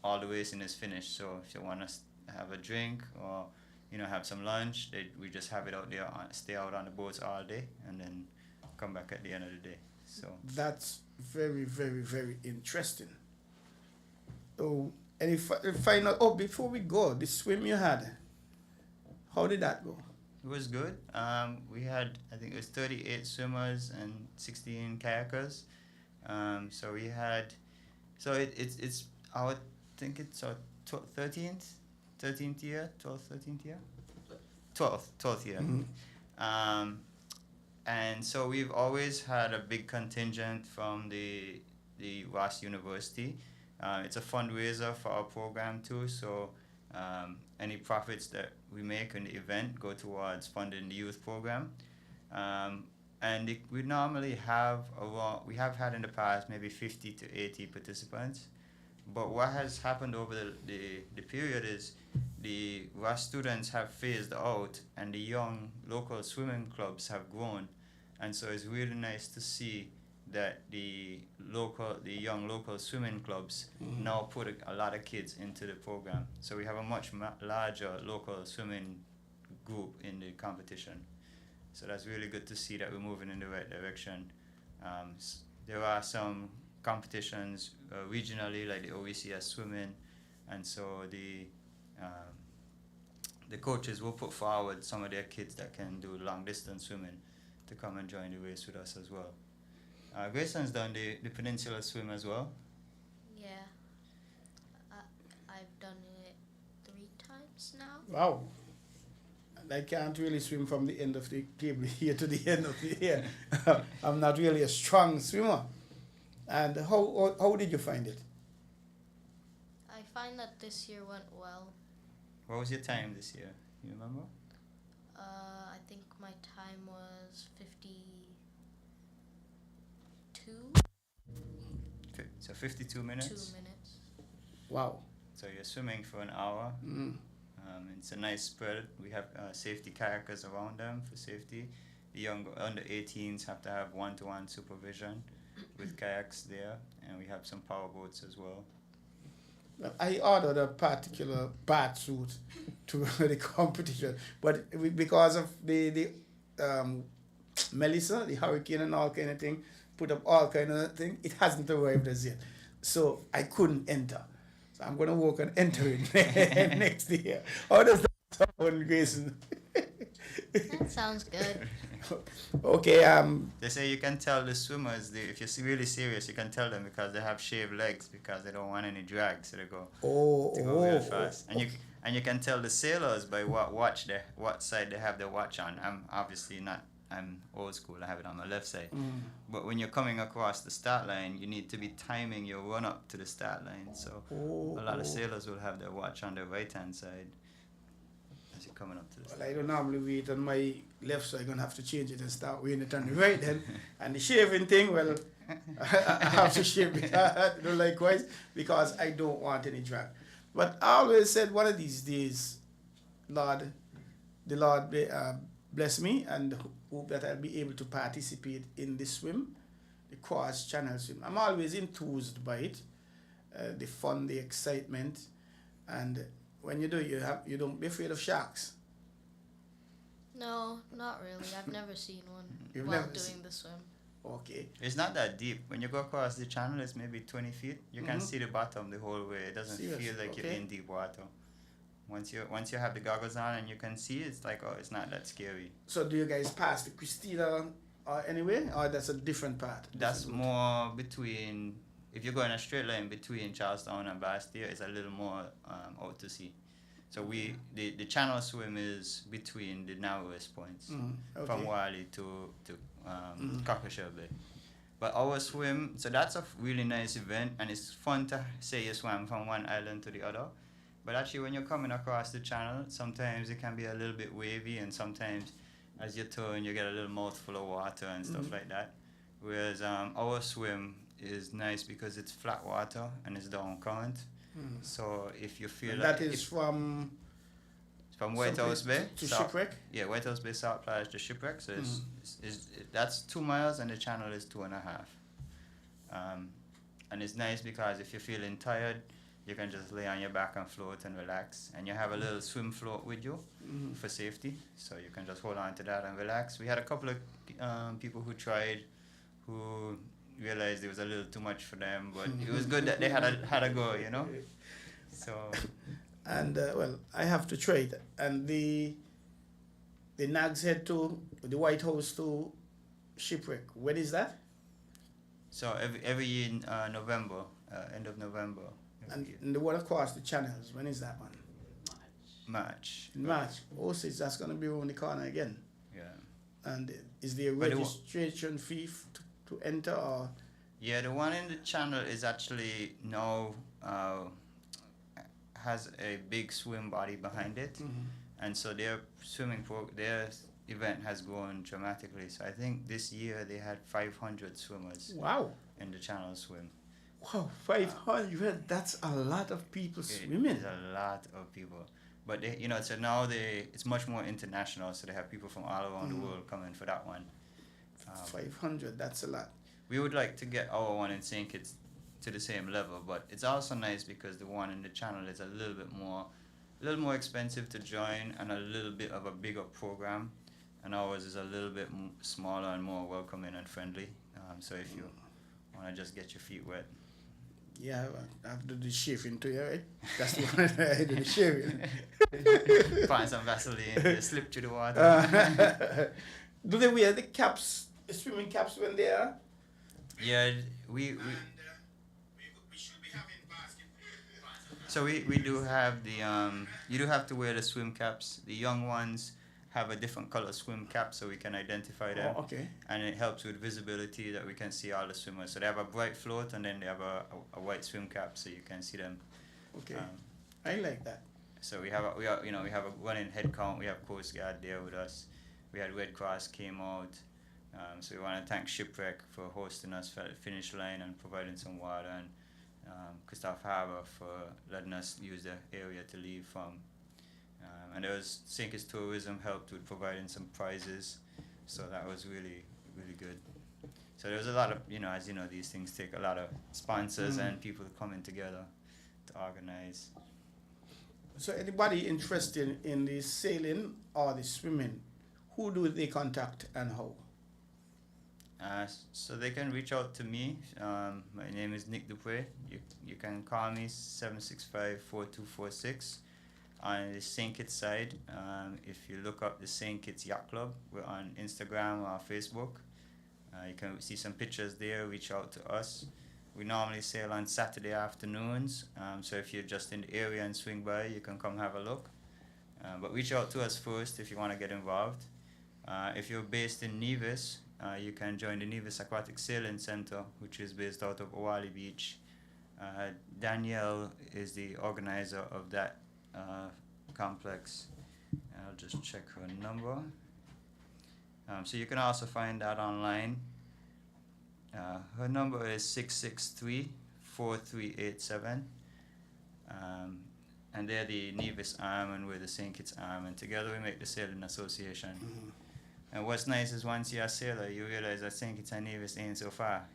all the racing is finished. So if you want to have a drink or, you know, have some lunch, we just have it out there, stay out on the boats all day, and then come back at the end of the day. So that's very, very, very interesting. Oh, and final. Oh, before we go, the swim you had, how did that go? it was good. We had, I think it was 38 swimmers and 16 kayakers. So we had, so it's our, I think it's our 13th year, 13th year? 12th year. And so we've always had a big contingent from the Ross University. It's a fundraiser for our program too, so any profits that we make in the event go towards funding the youth program. And we normally have we have had in the past maybe 50 to 80 participants. But what has happened over the period is the Ross students have phased out and the young local swimming clubs have grown. And so it's really nice to see that the young local swimming clubs now put a lot of kids into the program. So we have a much larger local swimming group in the competition. So that's really good to see that we're moving in the right direction. There are some competitions regionally, like the OECS swimming, and so the coaches will put forward some of their kids that can do long distance swimming to come and join the race with us as well. Grayson's done the peninsula swim as well. Yeah, I've done it 3 times now. Wow. And I can't really swim from the end of the table here to the end of the here. I'm not really a strong swimmer. And how did you find it? I find that this year went well. What was your time this year? You remember? I think my time was 52. So 52 minutes? 2 minutes. Wow. So you're swimming for an hour. It's a nice spread. We have safety kayakers around them for safety. The young under 18s have to have one-to-one supervision with kayaks there, and we have some power boats as well. I ordered a particular bat suit to the competition, but because of the Melissa, the hurricane and all kind of thing, put up all kind of thing, it hasn't arrived as yet. So I couldn't enter. So I'm going to work on entering next year. How does that sound, Grayson? That sounds good. Okay. They say you can tell the swimmers, if you're really serious, you can tell them because they have shaved legs because they don't want any drag, so they go real fast. And you can tell the sailors by what side they have their watch on. I'm obviously not. I'm old school. I have it on my left side. But when you're coming across the start line, you need to be timing your run up to the start line. So a lot of sailors will have their watch on their right hand side as you're coming up to the start. Well, I don't normally wait on my left, so I'm gonna have to change it and start weighing it on the right then. And the shaving thing, well, I have to shave it likewise because I don't want any drag. But I always said one of these days, the Lord bless me and hope that I'll be able to participate in the swim, the cross channel swim. I'm always enthused by it, the fun, the excitement, and when you do, you don't be afraid of sharks. No, not really. I've never seen one You've while never doing the swim. Okay. It's not that deep. When you go across the channel, it's maybe 20 feet. You can see the bottom the whole way. It doesn't feel like you're in deep water. Once you have the goggles on and you can see, it's like, oh, it's not that scary. So do you guys pass the Christina anyway, or that's a different part? That's more between, if you're going a straight line between Charlestown and Bastille, it's a little more out to sea. So the channel swim is between the narrowest points, from Wally to Cockleshell Bay. But our swim, so that's a really nice event, and it's fun to say you swam from one island to the other. But actually, when you're coming across the channel, sometimes it can be a little bit wavy, and sometimes as you turn, you get a little mouthful of water and stuff like that. Whereas our swim is nice because it's flat water and it's down current. So if you feel that is from White House Bay to Shipwreck? Yeah, White House Bay South Plage to Shipwreck. So that's 2 miles and the channel is 2.5. And it's nice because if you're feeling tired, you can just lay on your back and float and relax. And you have a little swim float with you for safety. So you can just hold on to that and relax. We had a couple of people who tried who realized it was a little too much for them, but it was good that they had a go, you know. So. And well, I have to try it. And the Nags Head to the White House to Shipwreck. When is that? So every year in November, end of November. And the one across the channels. When is that one? March. In March. Oh, so that's going to be around the corner again. Yeah. And is there a registration fee to enter, or? Yeah, the one in the channel is actually now has a big swim body behind it, and so their their event has grown dramatically. So I think this year they had 500 swimmers. Wow. In the channel swim. Wow, 500! That's a lot of people swimming. It's a lot of people. But they, so now it's much more international. So they have people from all around the world coming for that one. 500, that's a lot. We would like to get our one in St. Kitts to the same level, but it's also nice because the one in the channel is a little more expensive to join and a little bit of a bigger program, and ours is a little bit smaller and more welcoming and friendly. So if you want to just get your feet wet. Yeah, I have to do the shaving too, right? That's the one I do the shaving. Find some Vaseline, slip through the water. Do they wear the caps, the swimming caps when they are? Yeah, we should be having basketball. So we do have the you do have to wear the swim caps. The young ones have a different color swim cap so we can identify them. Oh, okay. And it helps with visibility that we can see all the swimmers. So they have a bright float and then they have a white swim cap so you can see them. Okay. I like that. So we have a running head count. We have Coast Guard there with us. We had Red Cross came out. So we want to thank Shipwreck for hosting us for the finish line and providing some water, and Christoph Harbour for letting us use the area to leave from. And there was St. Kitts Tourism helped with providing some prizes, so that was really, really good. So there was a lot of, as you know, these things take a lot of sponsors and people coming together to organize. So anybody interested in the sailing or the swimming, who do they contact and how? So they can reach out to me. My name is Nick Dupuy. You can call me 765-4246. on the St. Kitts side, if you look up the St. Kitts Yacht Club, we're on Instagram or Facebook. You can see some pictures there. Reach out to us. We normally sail on Saturday afternoons, so if you're just in the area and swing by, you can come have a look. But reach out to us first if you want to get involved. If you're based in Nevis, you can join the Nevis Aquatic Sailing Center, which is based out of Owali Beach. Danielle is the organizer of that complex. I'll just check her number. So you can also find that online. Her number is 663-4387. And they're the Nevis arm and we're the St. Kitts arm, and together we make the Sailing Association. And what's nice is once you're a sailor, you realize that St. Kitts and Nevis ain't so far.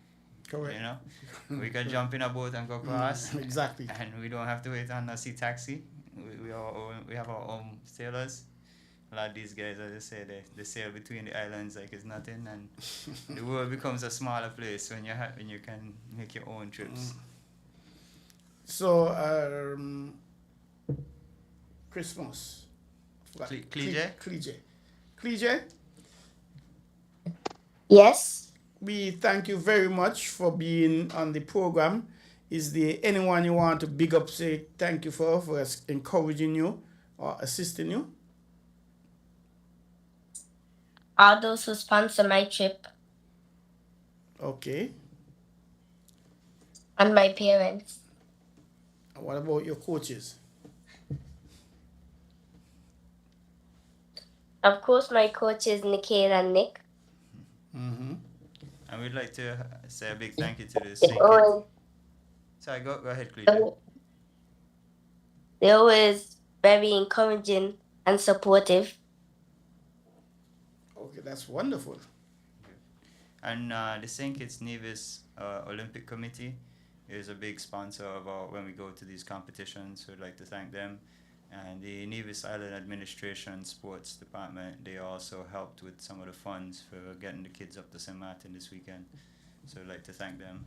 Correct. You know, we can jump in a boat and go across. Exactly. And we don't have to wait on a sea taxi. We have our own sailors. A lot of these guys, as I say, they sail between the islands like it's nothing, and the world becomes a smaller place when you can make your own trips. So, Christmas. Cleje, Yes. we thank you very much for being on the program. Is there anyone you want to big up, say thank you for encouraging you or assisting you? All those who sponsor my trip Okay. and my parents. And what about your coaches? Of course, my coaches, Nikhil and Nick. Mm-hmm. And we'd like to say a big thank you to the St. Kitts. Always, Sorry, go ahead, Cleveland. they're always very encouraging and supportive. Okay, that's wonderful. And the St. Kitts Nevis Olympic Committee is a big sponsor of when we go to these competitions. So we'd like to thank them. And the Nevis Island Administration Sports Department, they also helped with some of the funds for getting the kids up to St. Martin this weekend. So I'd like to thank them.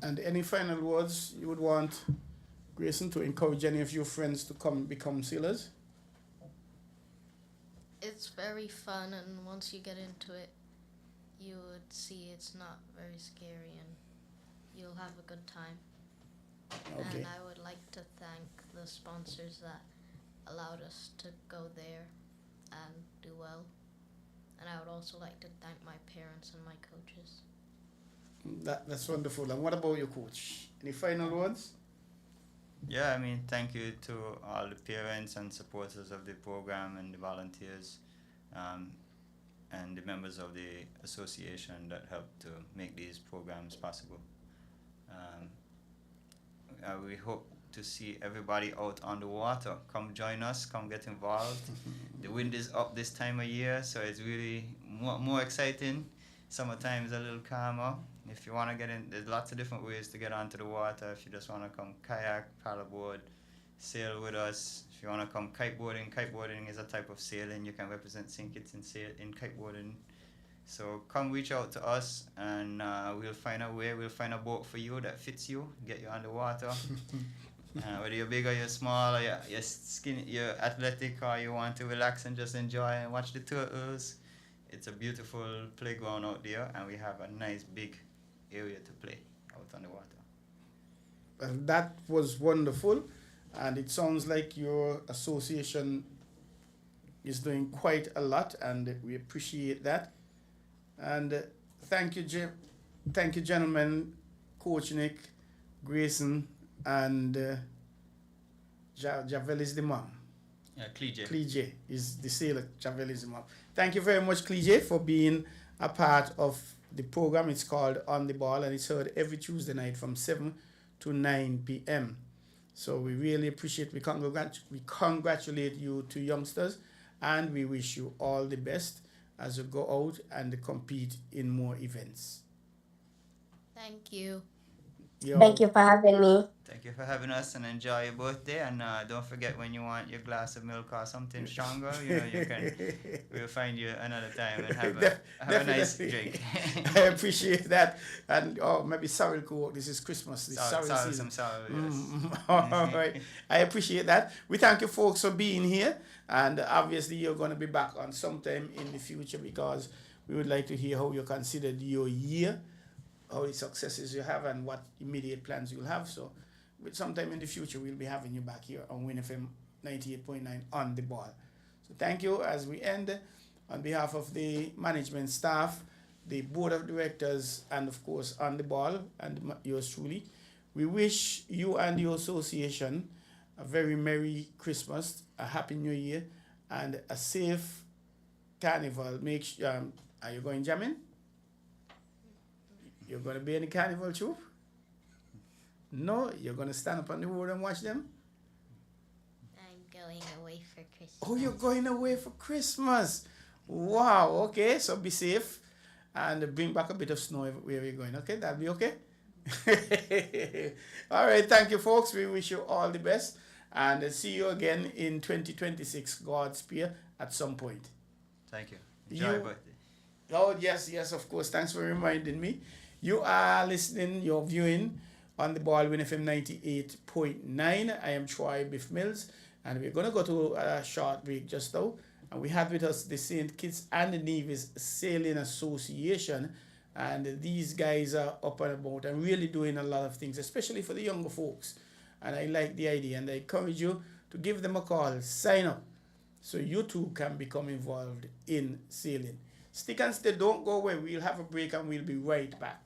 And any final words you would want, Grayson, to encourage any of your friends to come become sailors? It's very fun, and once you get into it, you would see it's not very scary, and you'll have a good time. Okay. And I would like to thank the sponsors that allowed us to go there and do well. And I would also like to thank my parents and my coaches. That's wonderful. And what about your coach? Any final words? Yeah, I mean, thank you to all the parents and supporters of the program and the volunteers and the members of the association that helped to make these programs possible. We hope to see everybody out on the water. Come join us, come get involved. The wind is up this time of year, so it's really more exciting. Summertime is a little calmer. If you want to get in, there's lots of different ways to get onto the water. If you just want to come kayak, paddleboard, sail with us. If you want to come kiteboarding is a type of sailing. You can represent St. Kitts in kiteboarding. So come reach out to us, and we'll find a way. We'll find a boat for you that fits you, get you on the water. Whether you're big or you're small, or you're skinny, you're athletic, or you want to relax and just enjoy and watch the turtles. It's a beautiful playground out there, and we have a nice big area to play out on the water. And that was wonderful, and it sounds like your association is doing quite a lot, and we appreciate that. And thank you, gentlemen, Coach Nick, Grayson, and Javel is the mom. Yeah, Cleje. Cleje is the sailor. Javel is the mom. Thank you very much, Cleje, for being a part of the program. It's called On the Ball, and it's heard every Tuesday night from 7 to 9 p.m. So we really appreciate, we congratulate you two youngsters, and we wish you all the best as you go out and compete in more events. Thank you. Thank you for having me. Thank you for having us and enjoy your birthday. And don't forget when you want your glass of milk or something stronger, we'll find you another time and have a nice drink. I appreciate that. And maybe sorrel could work. This is Christmas. This sorrel season. Some sorrel, yes. All right. I appreciate that. We thank you folks for being here. And obviously you're going to be back on sometime in the future because we would like to hear how you considered your year, how the successes you have and what immediate plans you'll have. So sometime in the future, we'll be having you back here on WINN FM 98.9 on the ball. So thank you as we end. On behalf of the management staff, the board of directors, and of course on the ball, and yours truly, we wish you and your association a very Merry Christmas, a Happy New Year, and a safe carnival. Are you going jamming? You're going to be in the carnival troop? No, you're going to stand up on the road and watch them? I'm going away for Christmas. Oh, you're going away for Christmas. Wow, okay, so be safe and bring back a bit of snow where you're going, okay? That'll be okay? All right, thank you, folks. We wish you all the best and see you again in 2026, God's spear, at some point. Thank you. Enjoy your birthday. Oh, yes, of course. Thanks for reminding me. You are listening, you're viewing on the ball, WINN FM 98.9. I am Troy Bif Mills, and we're going to go to a short break just now. And we have with us the St. Kitts and the Nevis Sailing Association, and these guys are up and about and really doing a lot of things, especially for the younger folks. And I like the idea, and I encourage you to give them a call, sign up, so you too can become involved in sailing. Stick and stay, don't go away. We'll have a break and we'll be right back.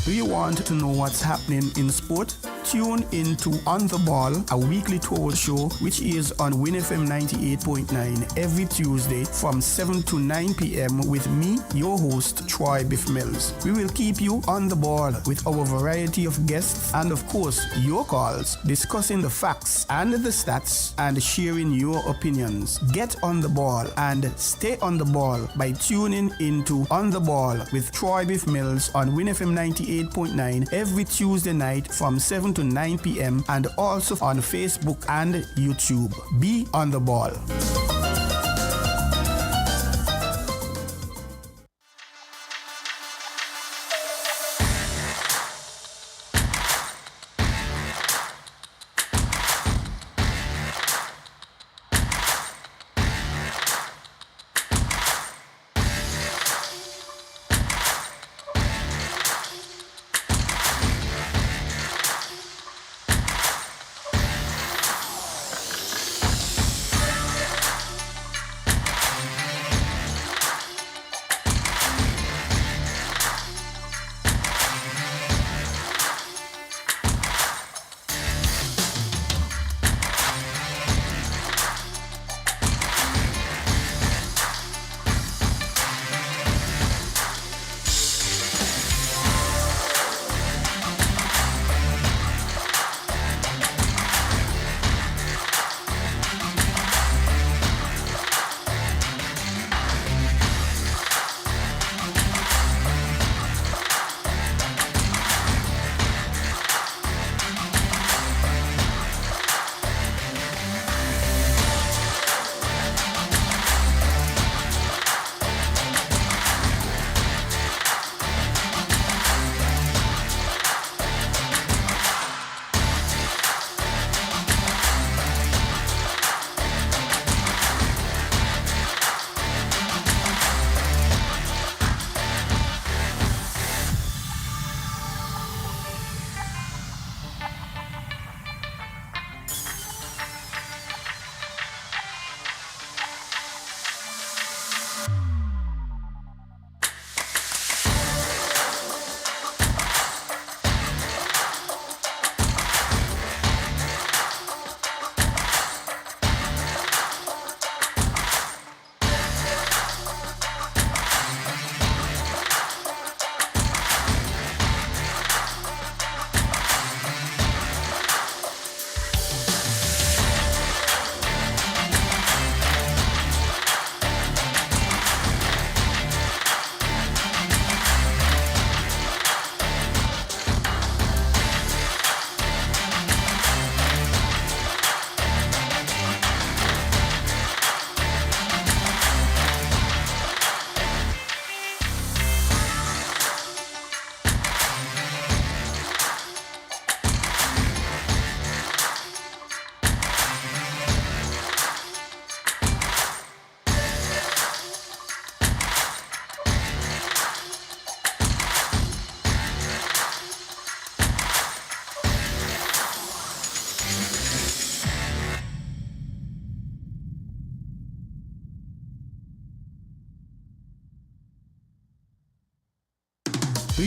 Do you want to know what's happening in sport? Tune in to On the Ball, a weekly tour show which is on WINN FM 98.9 every Tuesday from 7 to 9 p.m. with me, your host, Troy Bif Mills. We will keep you on the ball with our variety of guests and, of course, your calls, discussing the facts and the stats and sharing your opinions. Get on the ball and stay on the ball by tuning into On the Ball with Troy Bif Mills on WINN FM 98.9 every Tuesday night from 7 to 9 p.m. and also on Facebook and YouTube. Be on the ball.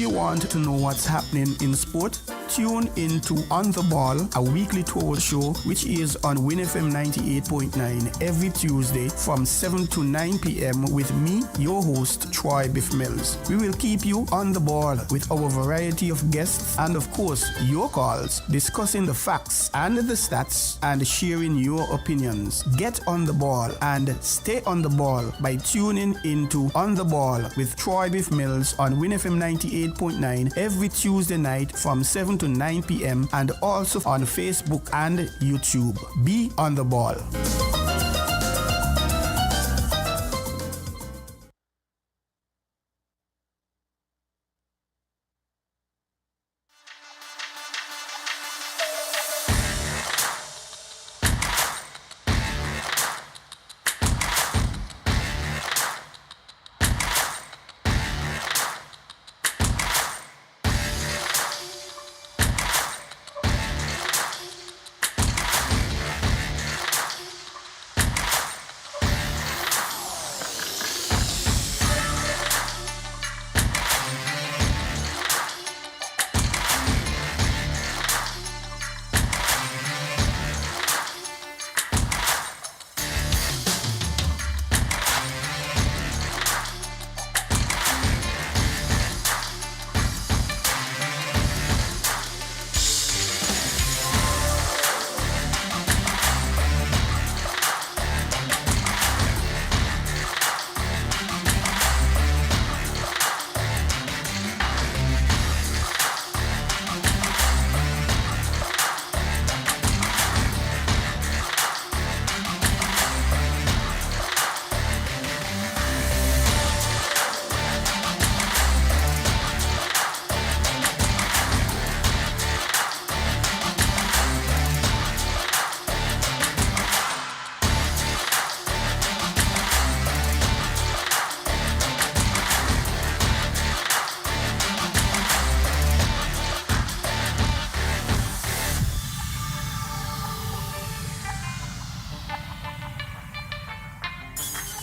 you want to know what's happening in sport? Tune into On the Ball, a weekly talk show which is on WINN FM 98.9 every Tuesday from 7 to 9 p.m. with me, your host, Troy Bif Mills. We will keep you on the ball with our variety of guests and, of course, your calls, discussing the facts and the stats and sharing your opinions. Get on the ball and stay on the ball by tuning into On the Ball with Troy Bif Mills on WINN FM 98.9 every Tuesday night from 7 to 9 p.m. and also on Facebook and YouTube. Be on the ball.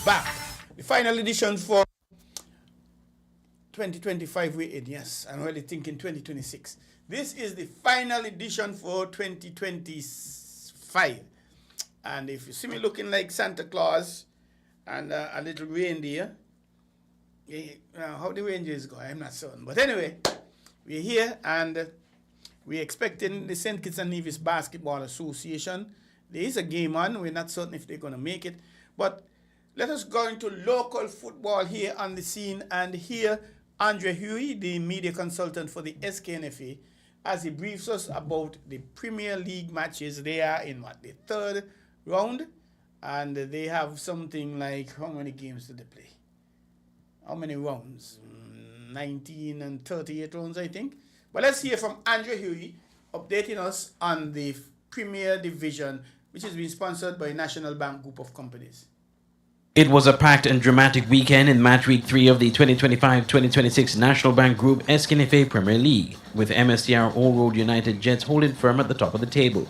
Back. The final edition for 2025 we're in, yes. I'm already thinking 2026. This is the final edition for 2025. And if you see me looking like Santa Claus and a little reindeer, how the reindeers go, I'm not certain. But anyway, we're here and we're expecting the St. Kitts and Nevis Basketball Association. There is a game on. We're not certain if they're going to make it. But let us go into local football here on the scene and hear Andre Huey, the media consultant for the SKNFA, as he briefs us about the Premier League matches. They are in the third round, and they have something like, how many games did they play? How many rounds? 19 and 38 rounds, I think. But let's hear from Andre Huey updating us on the Premier Division, which is being sponsored by National Bank Group of Companies. It was a packed and dramatic weekend in match week 3 of the 2025-2026 National Bank Group SKNFA Premier League, with MSTR All Road United Jets holding firm at the top of the table.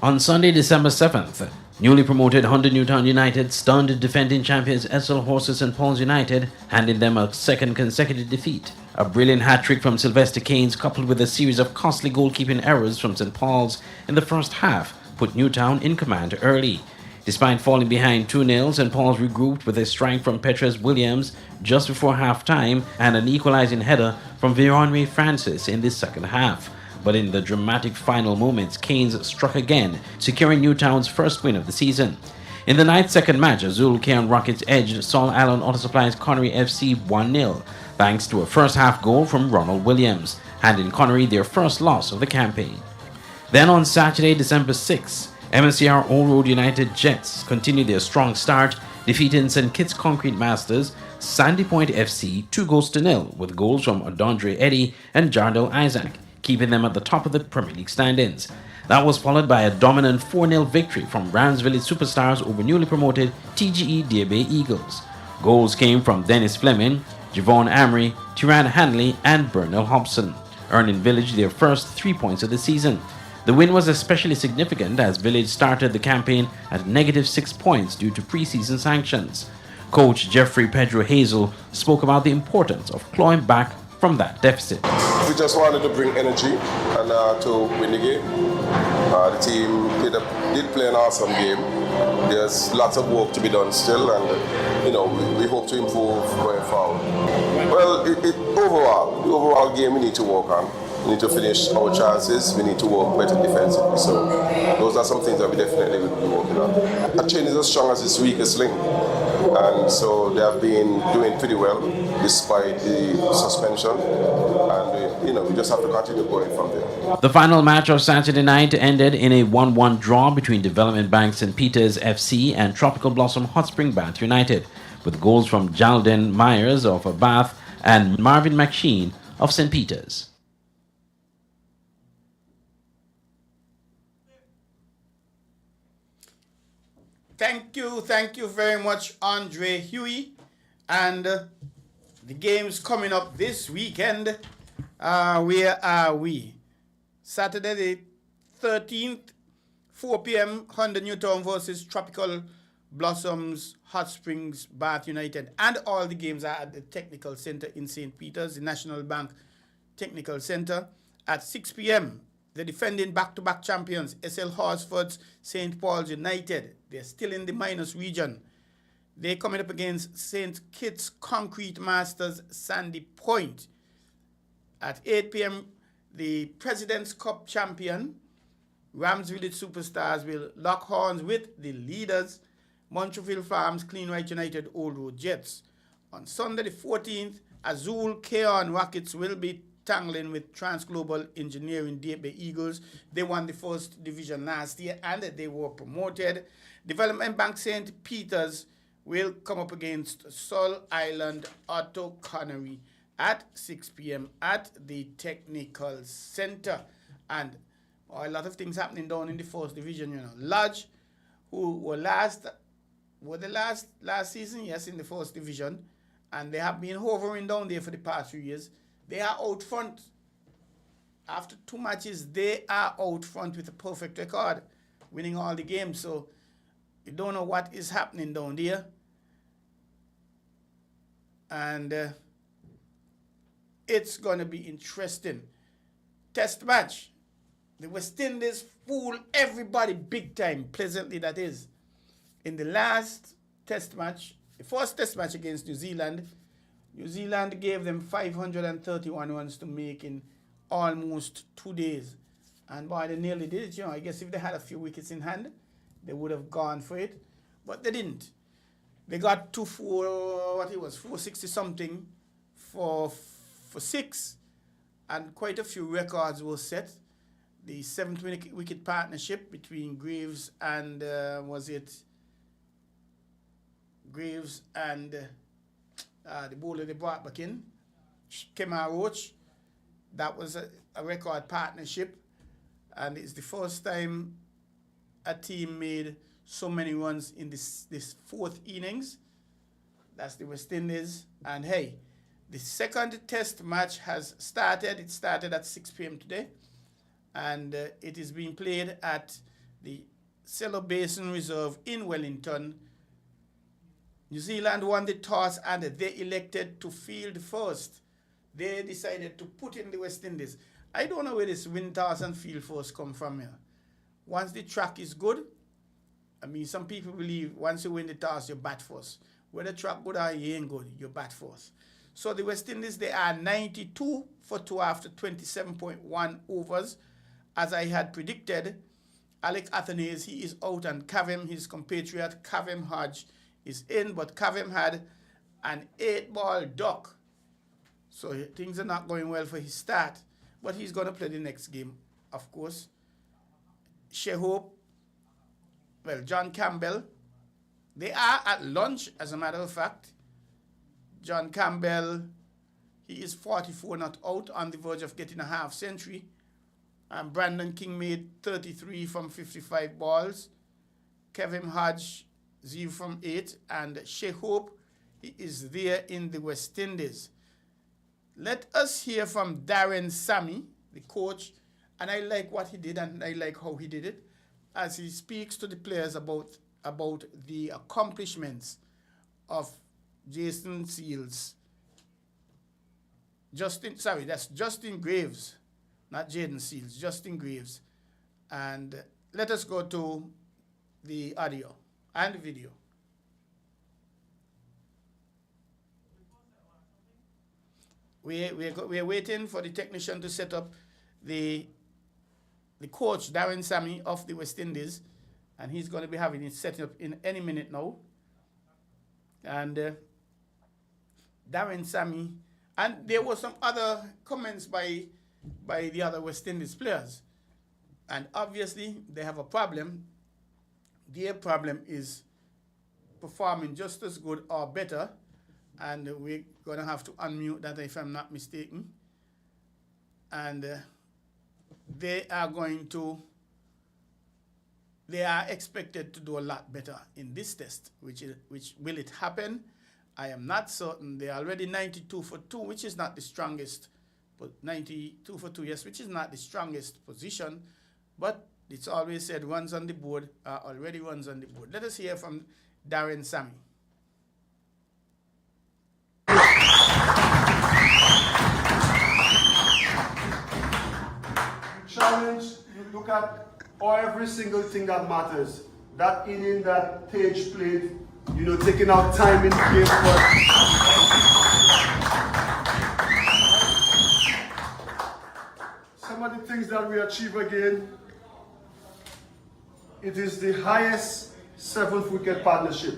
On Sunday, December 7th, newly promoted Hunter Newtown United stunned defending champions SL Horses St. Paul's United, handing them a second consecutive defeat. A brilliant hat-trick from Sylvester Keynes, coupled with a series of costly goalkeeping errors from St. Paul's in the first half, put Newtown in command early. Despite falling behind 2-0, St. Paul's regrouped with a strike from Petrus Williams just before half-time and an equalizing header from Véronique Francis in the second half. But in the dramatic final moments, Keynes struck again, securing Newtown's first win of the season. In the ninth second match, Azul Cairn Rockets edged Sol Allen Auto Supply's Connery FC 1-0, thanks to a first-half goal from Ronald Williams, handing Connery their first loss of the campaign. Then on Saturday, December 6th, MSCR All Road United Jets continued their strong start, defeating St. Kitts Concrete Masters Sandy Point FC 2-0 with goals from Adondre Eddy and Jardel Isaac, keeping them at the top of the Premier League standings. That was followed by a dominant 4-0 victory from Rams Village Superstars over newly promoted TGE Deer Bay Eagles. Goals came from Dennis Fleming, Javon Amory, Tyran Hanley and Bernal Hobson, earning Village their first 3 points of the season. The win was especially significant as Village started the campaign at -6 points due to preseason sanctions. Coach Jeffrey Pedro Hazel spoke about the importance of clawing back from that deficit. We just wanted to bring energy and to win the game. The team did play an awesome game. There's lots of work to be done still, and we hope to improve going forward. Well, the overall game we need to work on. We need to finish our chances. We need to work better defensively. So those are some things that we definitely will be working on. A chain is as strong as its weakest link, and so they have been doing pretty well despite the suspension. And we just have to continue going from there. The final match of Saturday night ended in a 1-1 draw between Development Bank St. Peter's FC and Tropical Blossom Hot Spring Bath United, with goals from Jalden Myers of Bath and Marvin McSheen of St. Peter's. Thank you very much, Andre Huey. And the games coming up this weekend. Where are we? Saturday the 13th, 4 p.m., Honda Newtown versus Tropical Blossoms Hot Springs Bath United. And all the games are at the Technical Center in St. Peter's, the National Bank Technical Center. At 6 p.m., the defending back-to-back champions, SL Horsford's St. Paul's United. They're still in the minus region. They're coming up against St. Kitts Concrete Masters Sandy Point. At 8 p.m., the President's Cup champion, Rams Village Superstars, will lock horns with the leaders, Montreal Farms Clean Right United Old Road Jets. On Sunday the 14th, Azul Keon Rockets will be tangling with Transglobal Engineering Bay Eagles. They won the first division last year and they were promoted. Development Bank St. Peter's will come up against Sol Island Otto Connery at 6 p.m. at the Technical Center. And a lot of things happening down in the first division, Lodge, who were the last season, yes, in the first division, and they have been hovering down there for the past few years. They are out front. After 2 matches, they are out front with a perfect record, winning all the games. So you don't know what is happening down there. And it's going to be interesting. Test match. The West Indies fool everybody big time, pleasantly that is. In the last test match, the first test match against New Zealand gave them 531 runs to make in almost 2 days. And boy, they nearly did it. I guess if they had a few wickets in hand, they would have gone for it. But they didn't. They got 460 something for 6. And quite a few records were set. The 7th wicket partnership between Graves and, the bowler they brought back in, Kemar Roach. That was a record partnership, and it's the first time a team made so many runs in this fourth innings. That's the West Indies. And hey, the second test match has started. It started at 6 p.m. today, and it is being played at the Cello Basin Reserve in Wellington. New Zealand won the toss and they elected to field first. They decided to put in the West Indies. I don't know where this win toss and field first come from here. Once the track is good, some people believe once you win the toss, you bat first. Whether the track good or you ain't good, you bat first. So the West Indies, they are 92 for 2 after 27.1 overs. As I had predicted, Alec Athanaze, he is out, and Kavem, his compatriot, Kavem Hodge, is in, but Kavem had an 8-ball duck. So things are not going well for his start, but he's going to play the next game, of course. John Campbell, they are at lunch, as a matter of fact. John Campbell, he is 44 not out, on the verge of getting a half century. And Brandon King made 33 from 55 balls. Kevin Hodge, 0 from 8. And Shea Hope, he is there in the West Indies. Let us hear from Darren Sammy, the coach. And I like what he did, and I like how he did it, as he speaks to the players about the accomplishments of Jason Seals. That's Justin Graves, not Jaden Seals, Justin Graves. And let us go to the audio and the video. We're waiting for the technician to set up the coach, Darren Sammy, of the West Indies, and he's going to be having it set up in any minute now. And Darren Sammy, and there were some other comments by the other West Indies players, and obviously they have a problem. Their problem is performing just as good or better, and we're going to have to unmute that if I'm not mistaken. And they are expected to do a lot better in this test, which will it happen? I am not certain. They're already 92 for 2, which is not the strongest, but 92 for 2, yes, which is not the strongest position, but it's always said runs on the board are already runs on the board. Let us hear from Darren Sammy. Challenge, you look at every single thing that matters. That inning that Tage played, taking out time in the game. Some of the things that we achieve again, it is the highest 7th wicket partnership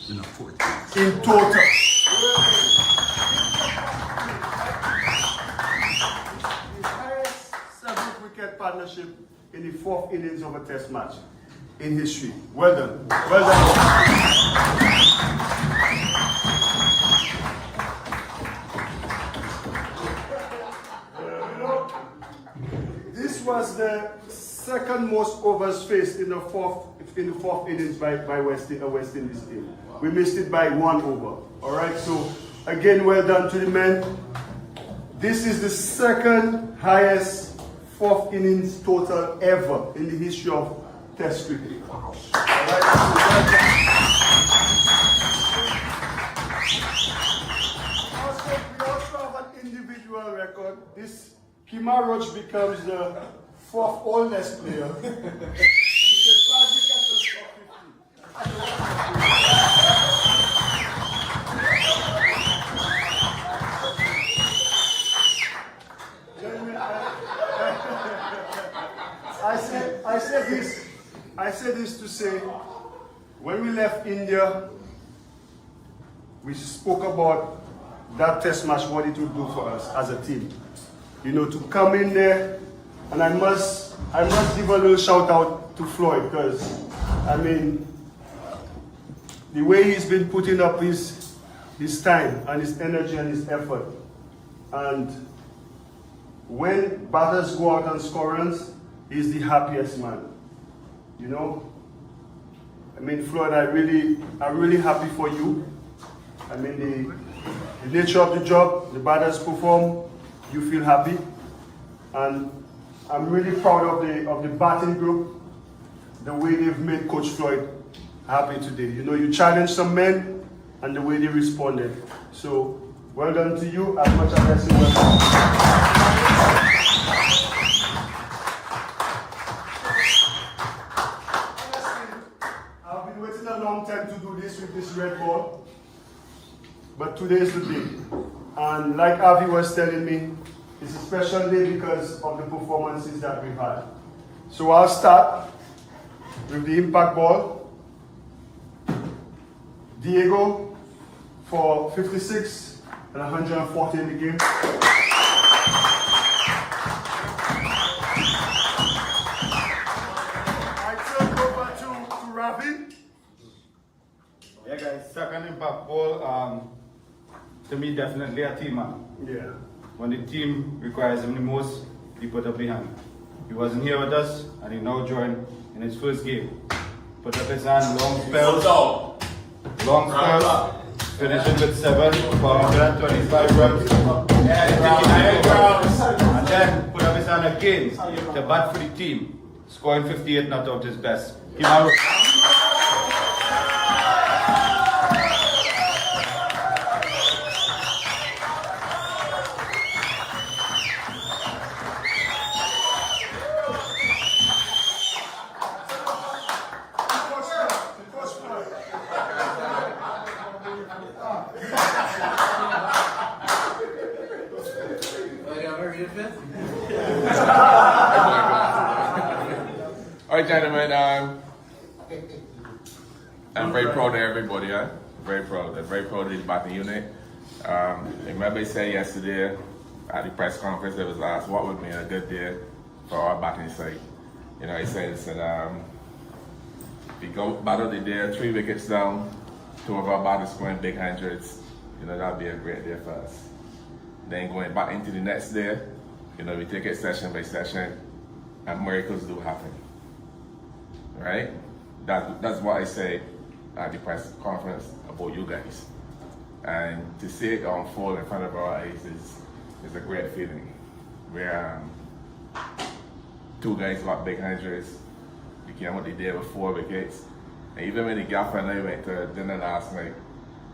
in total. Partnership in the 4th innings of a test match in history. Well done. Well done. This was the second most overs faced in the fourth innings by West Indies team. We missed it by 1 over. All right. So again, well done to the men. This is the second highest 4th innings total ever in the history of Test cricket. We also have an individual record. This Kima Roach becomes the 4th oldest player to take 5 wickets and score 50. I say this to say, when we left India, we spoke about that test match, what it would do for us as a team. To come in there, and I must give a little shout out to Floyd, because the way he's been putting up his time and his energy and his effort. And when batters go out and score runs, he's the happiest man. Floyd, I'm really happy for you. The nature of the job, the batters perform, you feel happy. And I'm really proud of the batting group, the way they've made Coach Floyd happy today. You challenged some men and the way they responded. So, well done to you, as much as I say well done. A long time to do this with this red ball, but today is the day. And like Avi was telling me, it's a special day because of the performances that we've had. So I'll start with the impact ball. Diego for 56 and 140 in the game. I turn over to Ravi. Yeah, guys, second impact ball, to me, definitely a team man. Yeah. When the team requires him the most, he put up the hand. He wasn't here with us, and he now joined in his first game. Put up his hand, long spells, finishing with 7 for 125 runs. And then put up his hand again to bat for the team, scoring 58 not out his best. All right, gentlemen. I'm very proud of everybody. Very proud. I'm very proud of this batting unit. Remember, I said yesterday at the press conference, there was asked what would be a good day for our batting side. You know, he said, we go battle the day, 3 wickets down, 2 of our batters scoring big hundreds. You know, that'd be a great day for us. Then going back into the next day, you know, we take it session by session, and miracles do happen. Right? That's what I say at the press conference about you guys. And to see it unfold in front of our eyes is a great feeling. Where 2 guys got big hundreds, they came out the day with 4 wickets. And even when the gaffer and I went to dinner last night,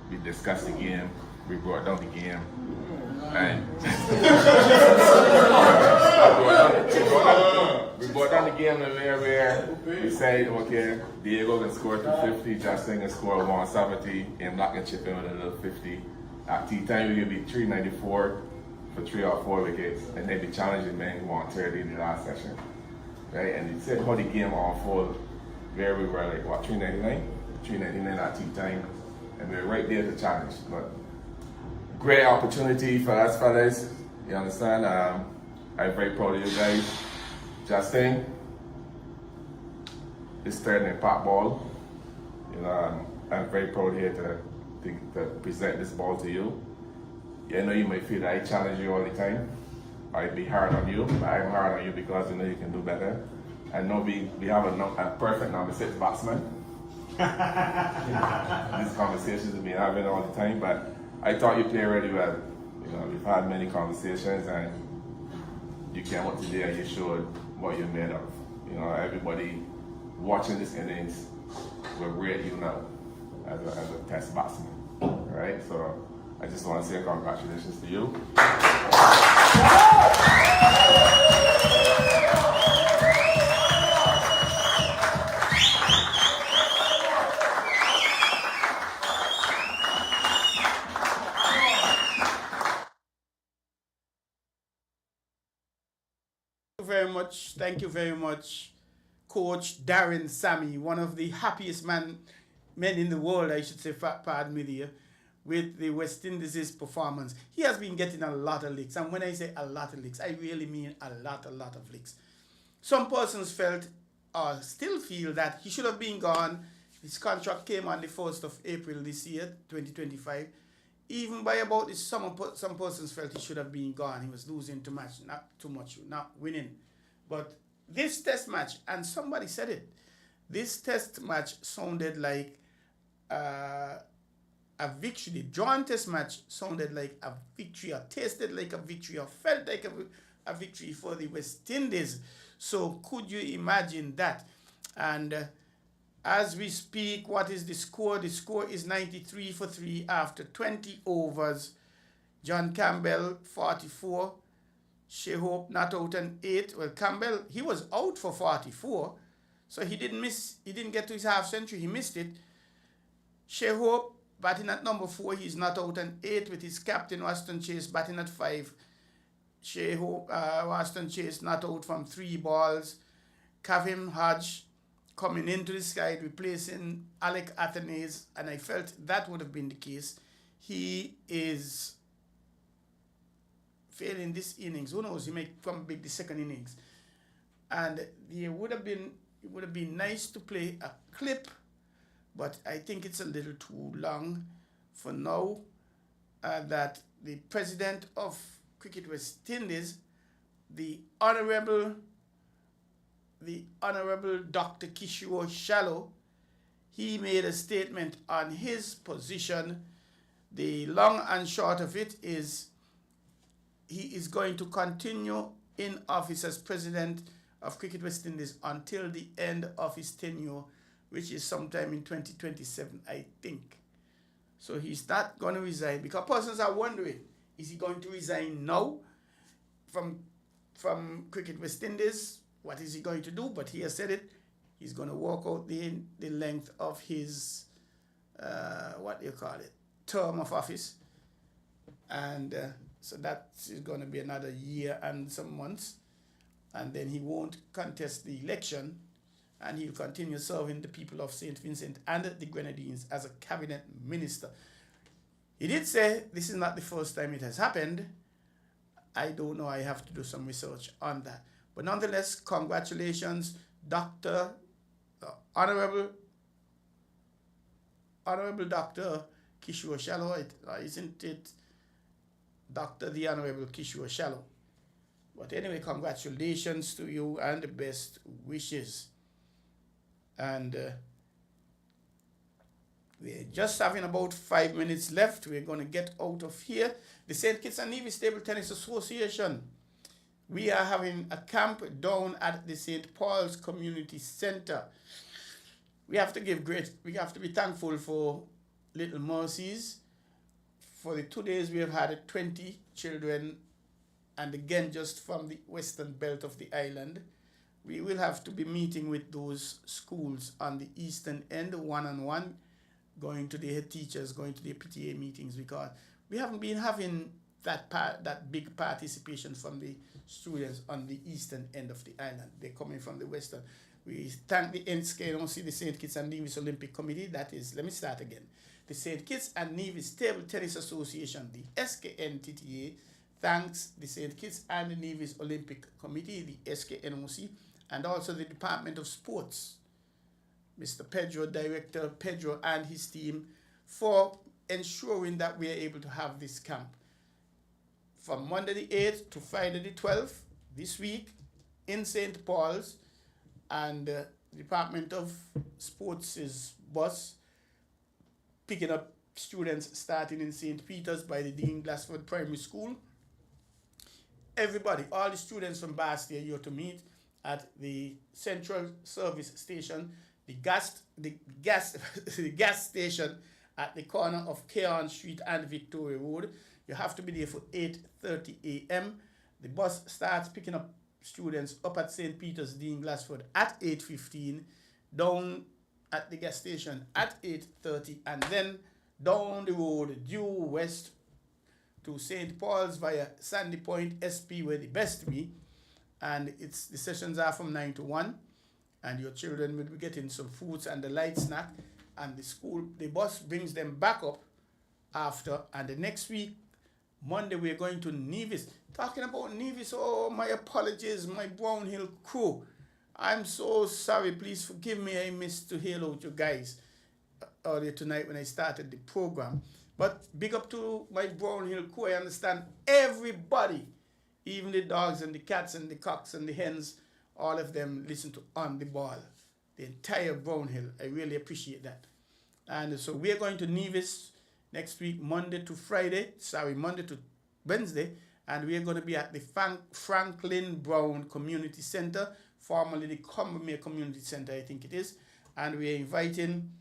we discussed the game, we brought down the game. And we brought down the game where we said, okay, Diego can score 250, Justin can score 170, and Black can chip in with a little 50. At tea time, we could be 394 for 3 or 4 wickets, and they'd be challenging men who 130 in the last session. Right? And you said how the game unfolded, where we were like, what, 399? 399 at tea time, and we were right there to challenge. But great opportunity for us fellas, you understand? I'm very proud of you guys. Justin is third in pop ball. You know, I'm very proud here to present this ball to you. I know you might feel that I challenge you all the time. I'd be hard on you, but I'm hard on you because you know you can do better. I know we have a perfect number 6 batsman. These conversations we've been having all the time, but I thought you played really well. You know, we've had many conversations and you came out today and you showed what you're made of. You know, everybody watching this innings will rate you now as a test batsman. Right? So I just want to say congratulations to you. Thank you very much, Coach Darren Sammy, one of the happiest men in the world, I should say, pardon me there, with the West Indies' performance. He has been getting a lot of licks, and when I say a lot of licks, I really mean a lot of licks. Some persons felt, or still feel, that he should have been gone. His contract came on the 1st of April this year, 2025. Even by about this summer, some persons felt he should have been gone. He was losing too much, not winning. But this test match, and somebody said it, this test match sounded like a victory. The drawn test match sounded like a victory, or tasted like a victory, or felt like a victory for the West Indies. So could you imagine that? And as we speak, what is the score? The score is 93 for 3 after 20 overs. John Campbell, 44. Shea Hope not out on 8. Well, Campbell, he was out for 44, so he didn't get to his half century. He missed it. Shea Hope batting at number 4. He's not out on 8 with his captain, Waston Chase, batting at 5. Shea Hope, Waston Chase not out from 3 balls. Kavim Hodge coming into the side, replacing Alec Athanaze, and I felt that would have been the case. He is failing this innings. Who knows? He may come big the second innings. And it would have been nice to play a clip, but I think it's a little too long for now. That the president of Cricket West Indies, the Honorable Dr. Kishore Shallow, he made a statement on his position. The long and short of it is he is going to continue in office as president of Cricket West Indies until the end of his tenure, which is sometime in 2027, I think. So he's not going to resign, because persons are wondering, is he going to resign now from Cricket West Indies? What is he going to do? But he has said it. He's going to walk out the length of his, term of office. And so that is going to be another year and some months. And then he won't contest the election. and he'll continue serving the people of St. Vincent and the Grenadines as a cabinet minister. He did say this is not the first time it has happened. I don't know, I have to do some research on that. But nonetheless, congratulations, Dr. Honorable Dr. Kishore Shallow, isn't it? Dr. the Honorable Kishore Shallow. But anyway, congratulations to you and the best wishes. And we're just having about 5 minutes left. We're going to get out of here. The St. Kitts and Nevis Table Tennis Association, we are having a camp down at the St. Paul's Community Center. We have to be thankful for Little Mercies. For the 2 days we have had 20 children, and again just from the western belt of the island. We will have to be meeting with those schools on the eastern end, one-on-one, going to the head teachers, going to the PTA meetings, because we haven't been having that big participation from the students on the eastern end of the island. They're coming from the western. We thank the NSKNOC, the St. Kitts and Nevis Olympic Committee. That is, let me start again. The St. Kitts and Nevis Table Tennis Association, the SKNTTA, thanks the St. Kitts and Nevis Olympic Committee, the SKNOC, and also the Department of Sports, Mr. Pedro, Director Pedro and his team, for ensuring that we are able to have this camp from Monday the 8th to Friday the 12th this week in St. Paul's, and the Department of Sports' bus picking up students starting in St. Peter's by the Dean Glassford Primary School. Everybody, all the students from Bastia, you're to meet at the Central Service Station, the gas station at the corner of Keon Street and Victoria Road. You have to be there for 8:30 a.m. The bus starts picking up students up at St. Peter's, Dean Glassford at 8:15, down at the gas station at 8:30, and then down the road due west to St. Paul's via Sandy Point SP, where the best be. And the sessions are from 9 to 1, and your children will be getting some fruits and a light snack, and the bus brings them back up after. And the next week, Monday, we're going to Nevis. Talking about Nevis, oh, my apologies, my Brown Hill crew. I'm so sorry, please forgive me, I missed to hail out you guys earlier tonight when I started the program. But big up to my Brown Hill crew. I understand everybody, even the dogs and the cats and the cocks and the hens, all of them listen to On the Ball. The entire Brown Hill. I really appreciate that. And so we're going to Nevis next week, Monday to Wednesday, and we're going to be at the Franklin Brown Community Center, formerly the Combermere Community Center, I think it is, and we're inviting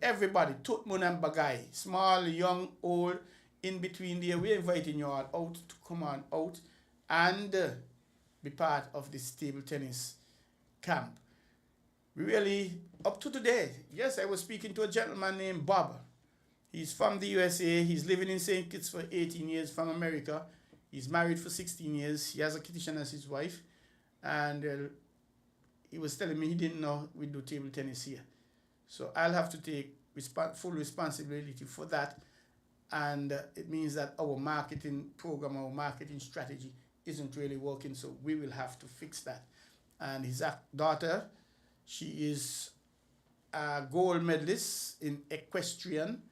everybody, Tutmun and Bagay, small, young, old, in between there. We're inviting you all out to come on out and be part of this table tennis camp. We really, up to today, yes, I was speaking to a gentleman named Bob. He's from the USA. He's living in St. Kitts for 18 years, from America. He's married for 16 years. He has a Kittitian as his wife. And he was telling me he didn't know we do table tennis here. So I'll have to take full responsibility for that. And it means that our marketing program, our marketing strategy isn't really working. So we will have to fix that. And his daughter, she is a gold medalist in equestrian.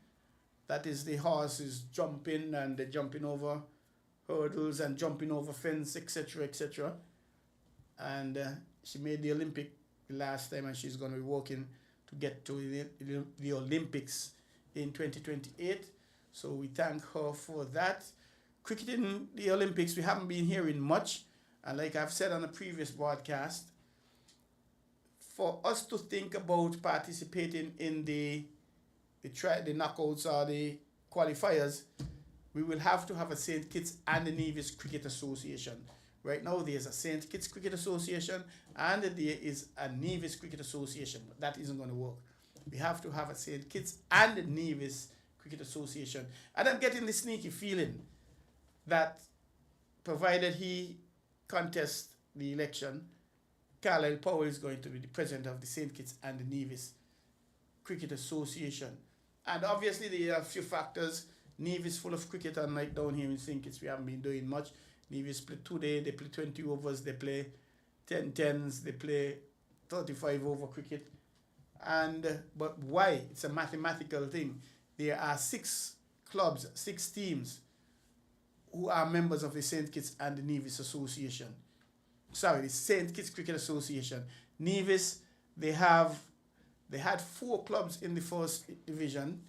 That is, the horses jumping and they're jumping over hurdles and jumping over fence, etc., etc. And she made the Olympic the last time, and she's going to be working to get to the Olympics in 2028. So we thank her for that. Cricketing the Olympics, we haven't been hearing much. And like I've said on a previous broadcast, for us to think about participating in the knockouts or the qualifiers, we will have to have a St. Kitts and the Nevis Cricket Association. Right now, there's a St. Kitts Cricket Association and there is a Nevis Cricket Association, but that isn't going to work. We have to have a St. Kitts and the Nevis Cricket Association. And I'm getting the sneaky feeling that provided he contests the election, Carlisle Powell is going to be the president of the St. Kitts and the Nevis Cricket Association. And obviously there are a few factors. Nevis full of cricket, unlike down here in St. Kitts, we haven't been doing much. Nevis play 2 days, they play 20 overs, they play 10 tens, they play 35 over cricket. But why? It's a mathematical thing. There are 6 clubs, 6 teams who are members of the St. Kitts and the Nevis Association. Sorry, the St. Kitts Cricket Association. Nevis, they had 4 clubs in the first division,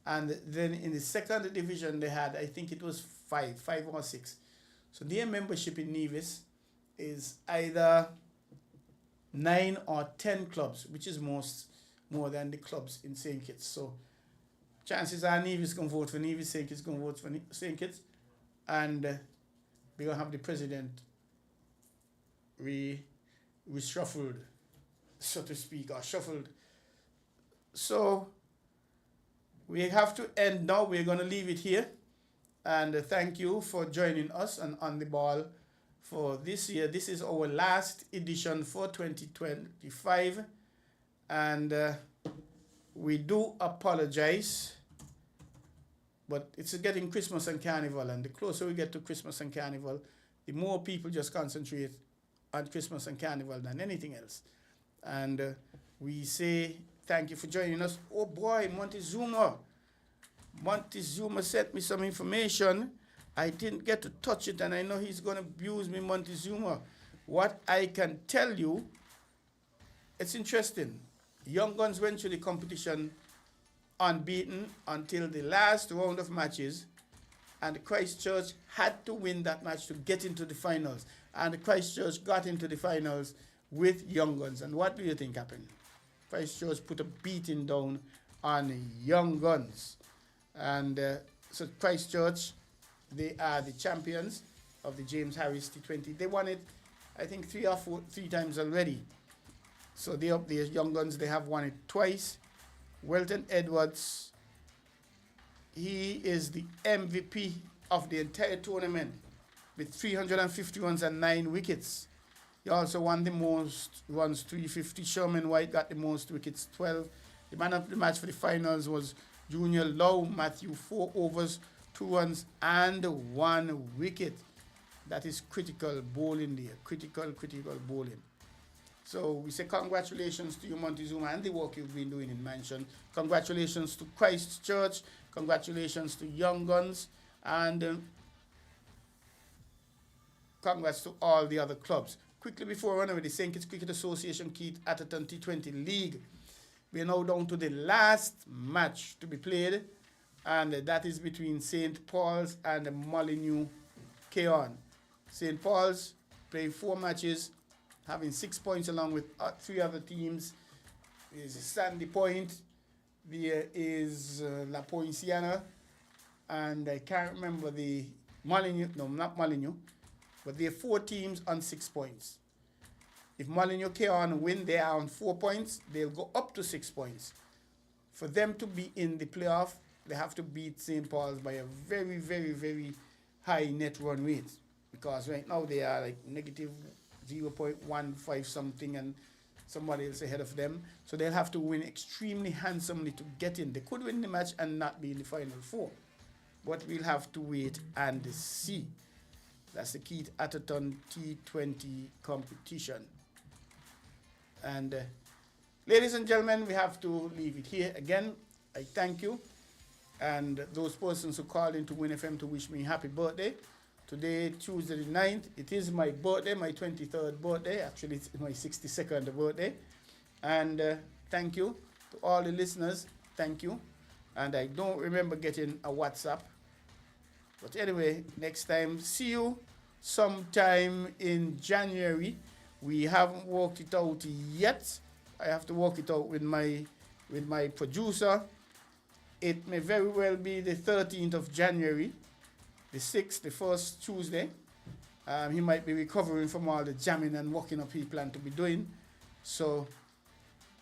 and then in the second division they had, I think it was 5 or 6. So their membership in Nevis is either 9 or 10 clubs, which is more than the clubs in St. Kitts. So chances are Nevis can vote for Nevis, St. Kitts can vote for St. Kitts, and we're going to have the president reshuffled, so to speak, or shuffled. So we have to end now. We're going to leave it here. And thank you for joining us on the ball for this year. This is our last edition for 2025. And we do apologize, but it's getting Christmas and Carnival. And the closer we get to Christmas and Carnival, the more people just concentrate on Christmas and Carnival than anything else. And we say thank you for joining us. Oh boy, Montezuma sent me some information. I didn't get to touch it, and I know he's going to abuse me, Montezuma. What I can tell you, it's interesting. Young Guns went through the competition unbeaten until the last round of matches, and Christchurch had to win that match to get into the finals. And Christchurch got into the finals with Young Guns. And what do you think happened? Christchurch put a beating down on Young Guns. And so Christchurch, they are the champions of the James Harris T20. They won it, I think, 3 times already. So the Young Guns, they have won it twice. Welton Edwards, he is the MVP of the entire tournament with 350 runs and 9 wickets. He also won the most runs, 350. Sherman White got the most wickets, 12. The man of the match for the finals was Junior Lowe Matthew, 4 overs, 2 runs, and 1 wicket. That is critical bowling there. Critical bowling. So we say congratulations to you, Montezuma, and the work you've been doing in Mansion. Congratulations to Christchurch. Congratulations to Young Guns. And congrats to all the other clubs. Quickly before I run away, the St. Kitts Cricket Association Keith Atherton T20 League. We are now down to the last match to be played, and that is between St. Paul's and Molyneux Keon. St. Paul's played 4 matches, having 6 points along with 3 other teams. There's Sandy Point, there is La Poinciana, and I can't remember the Molyneux, no, not Molyneux, but there are 4 teams on 6 points. If Molyneux Keon win, they are on 4 points, they'll go up to 6 points. For them to be in the playoff, they have to beat St. Paul's by a very, very, very high net run rate. Because right now they are like negative 0.15 something and somebody else ahead of them. So they'll have to win extremely handsomely to get in. They could win the match and not be in the final 4. But we'll have to wait and see. That's the Keith Atherton T20 competition. And ladies and gentlemen, we have to leave it here. Again, I thank you. And those persons who called in to WINN FM to wish me happy birthday. Today, Tuesday the 9th, it is my birthday, my 23rd birthday. Actually, it's my 62nd birthday. And thank you to all the listeners. Thank you. And I don't remember getting a WhatsApp. But anyway, next time, see you sometime in January. We haven't worked it out yet. I have to work it out with my producer. It may very well be the 13th of January, the 6th, the first Tuesday. He might be recovering from all the jamming and working up he planned to be doing. So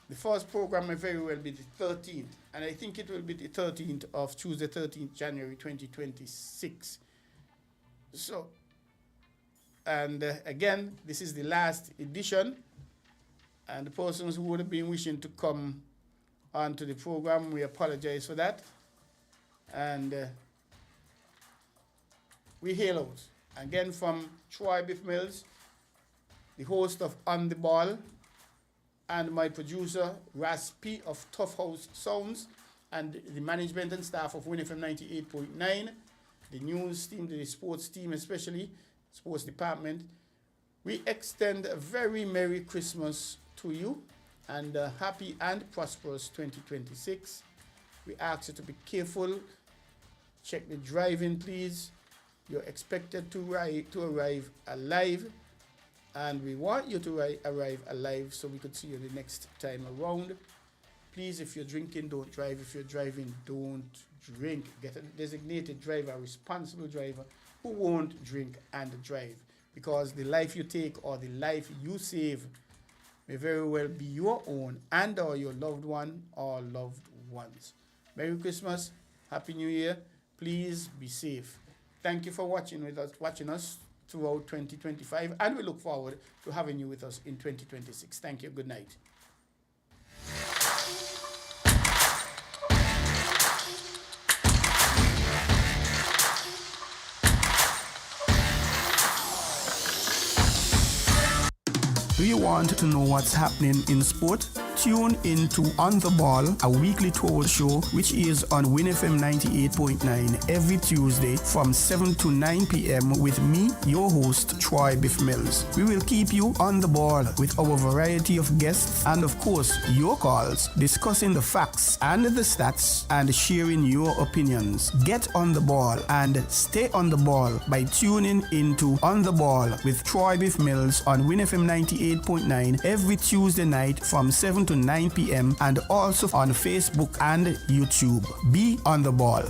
the first program may very well be the 13th. And I think it will be the 13th of Tuesday, 13th January 2026. So, and again, this is the last edition. And the persons who would have been wishing to come onto the program, we apologize for that. And we hail out again from Troy Bif Mills, the host of On the Ball, and my producer, Ras P of Tough House Sounds, and the management and staff of WINN FM 98.9, the news team, the sports team especially, sports department. We extend a very Merry Christmas to you and a happy and prosperous 2026. We ask you to be careful. Check the drive-in, please. You're expected to arrive alive, and we want you to arrive alive so we could see you the next time around. Please, if you're drinking, don't drive. If you're driving, don't drink. Get a designated driver, a responsible driver who won't drink and drive, because the life you take or the life you save may very well be your own and or your loved one or loved ones. Merry Christmas, Happy New Year. Please be safe. Thank you for watching us throughout 2025, and we look forward to having you with us in 2026. Thank you. Good night. Do you want to know what's happening in sport? Tune into On the Ball, a weekly talk show which is on WINN FM 98.9 every Tuesday from 7 to 9 p.m. with me, your host, Troy Bif Mills. We will keep you on the ball with our variety of guests and, of course, your calls, discussing the facts and the stats and sharing your opinions. Get on the ball and stay on the ball by tuning into On the Ball with Troy Bif Mills on WINN FM 98.9 every Tuesday night from 7 to 9 p.m. and also on Facebook and YouTube. Be on the ball.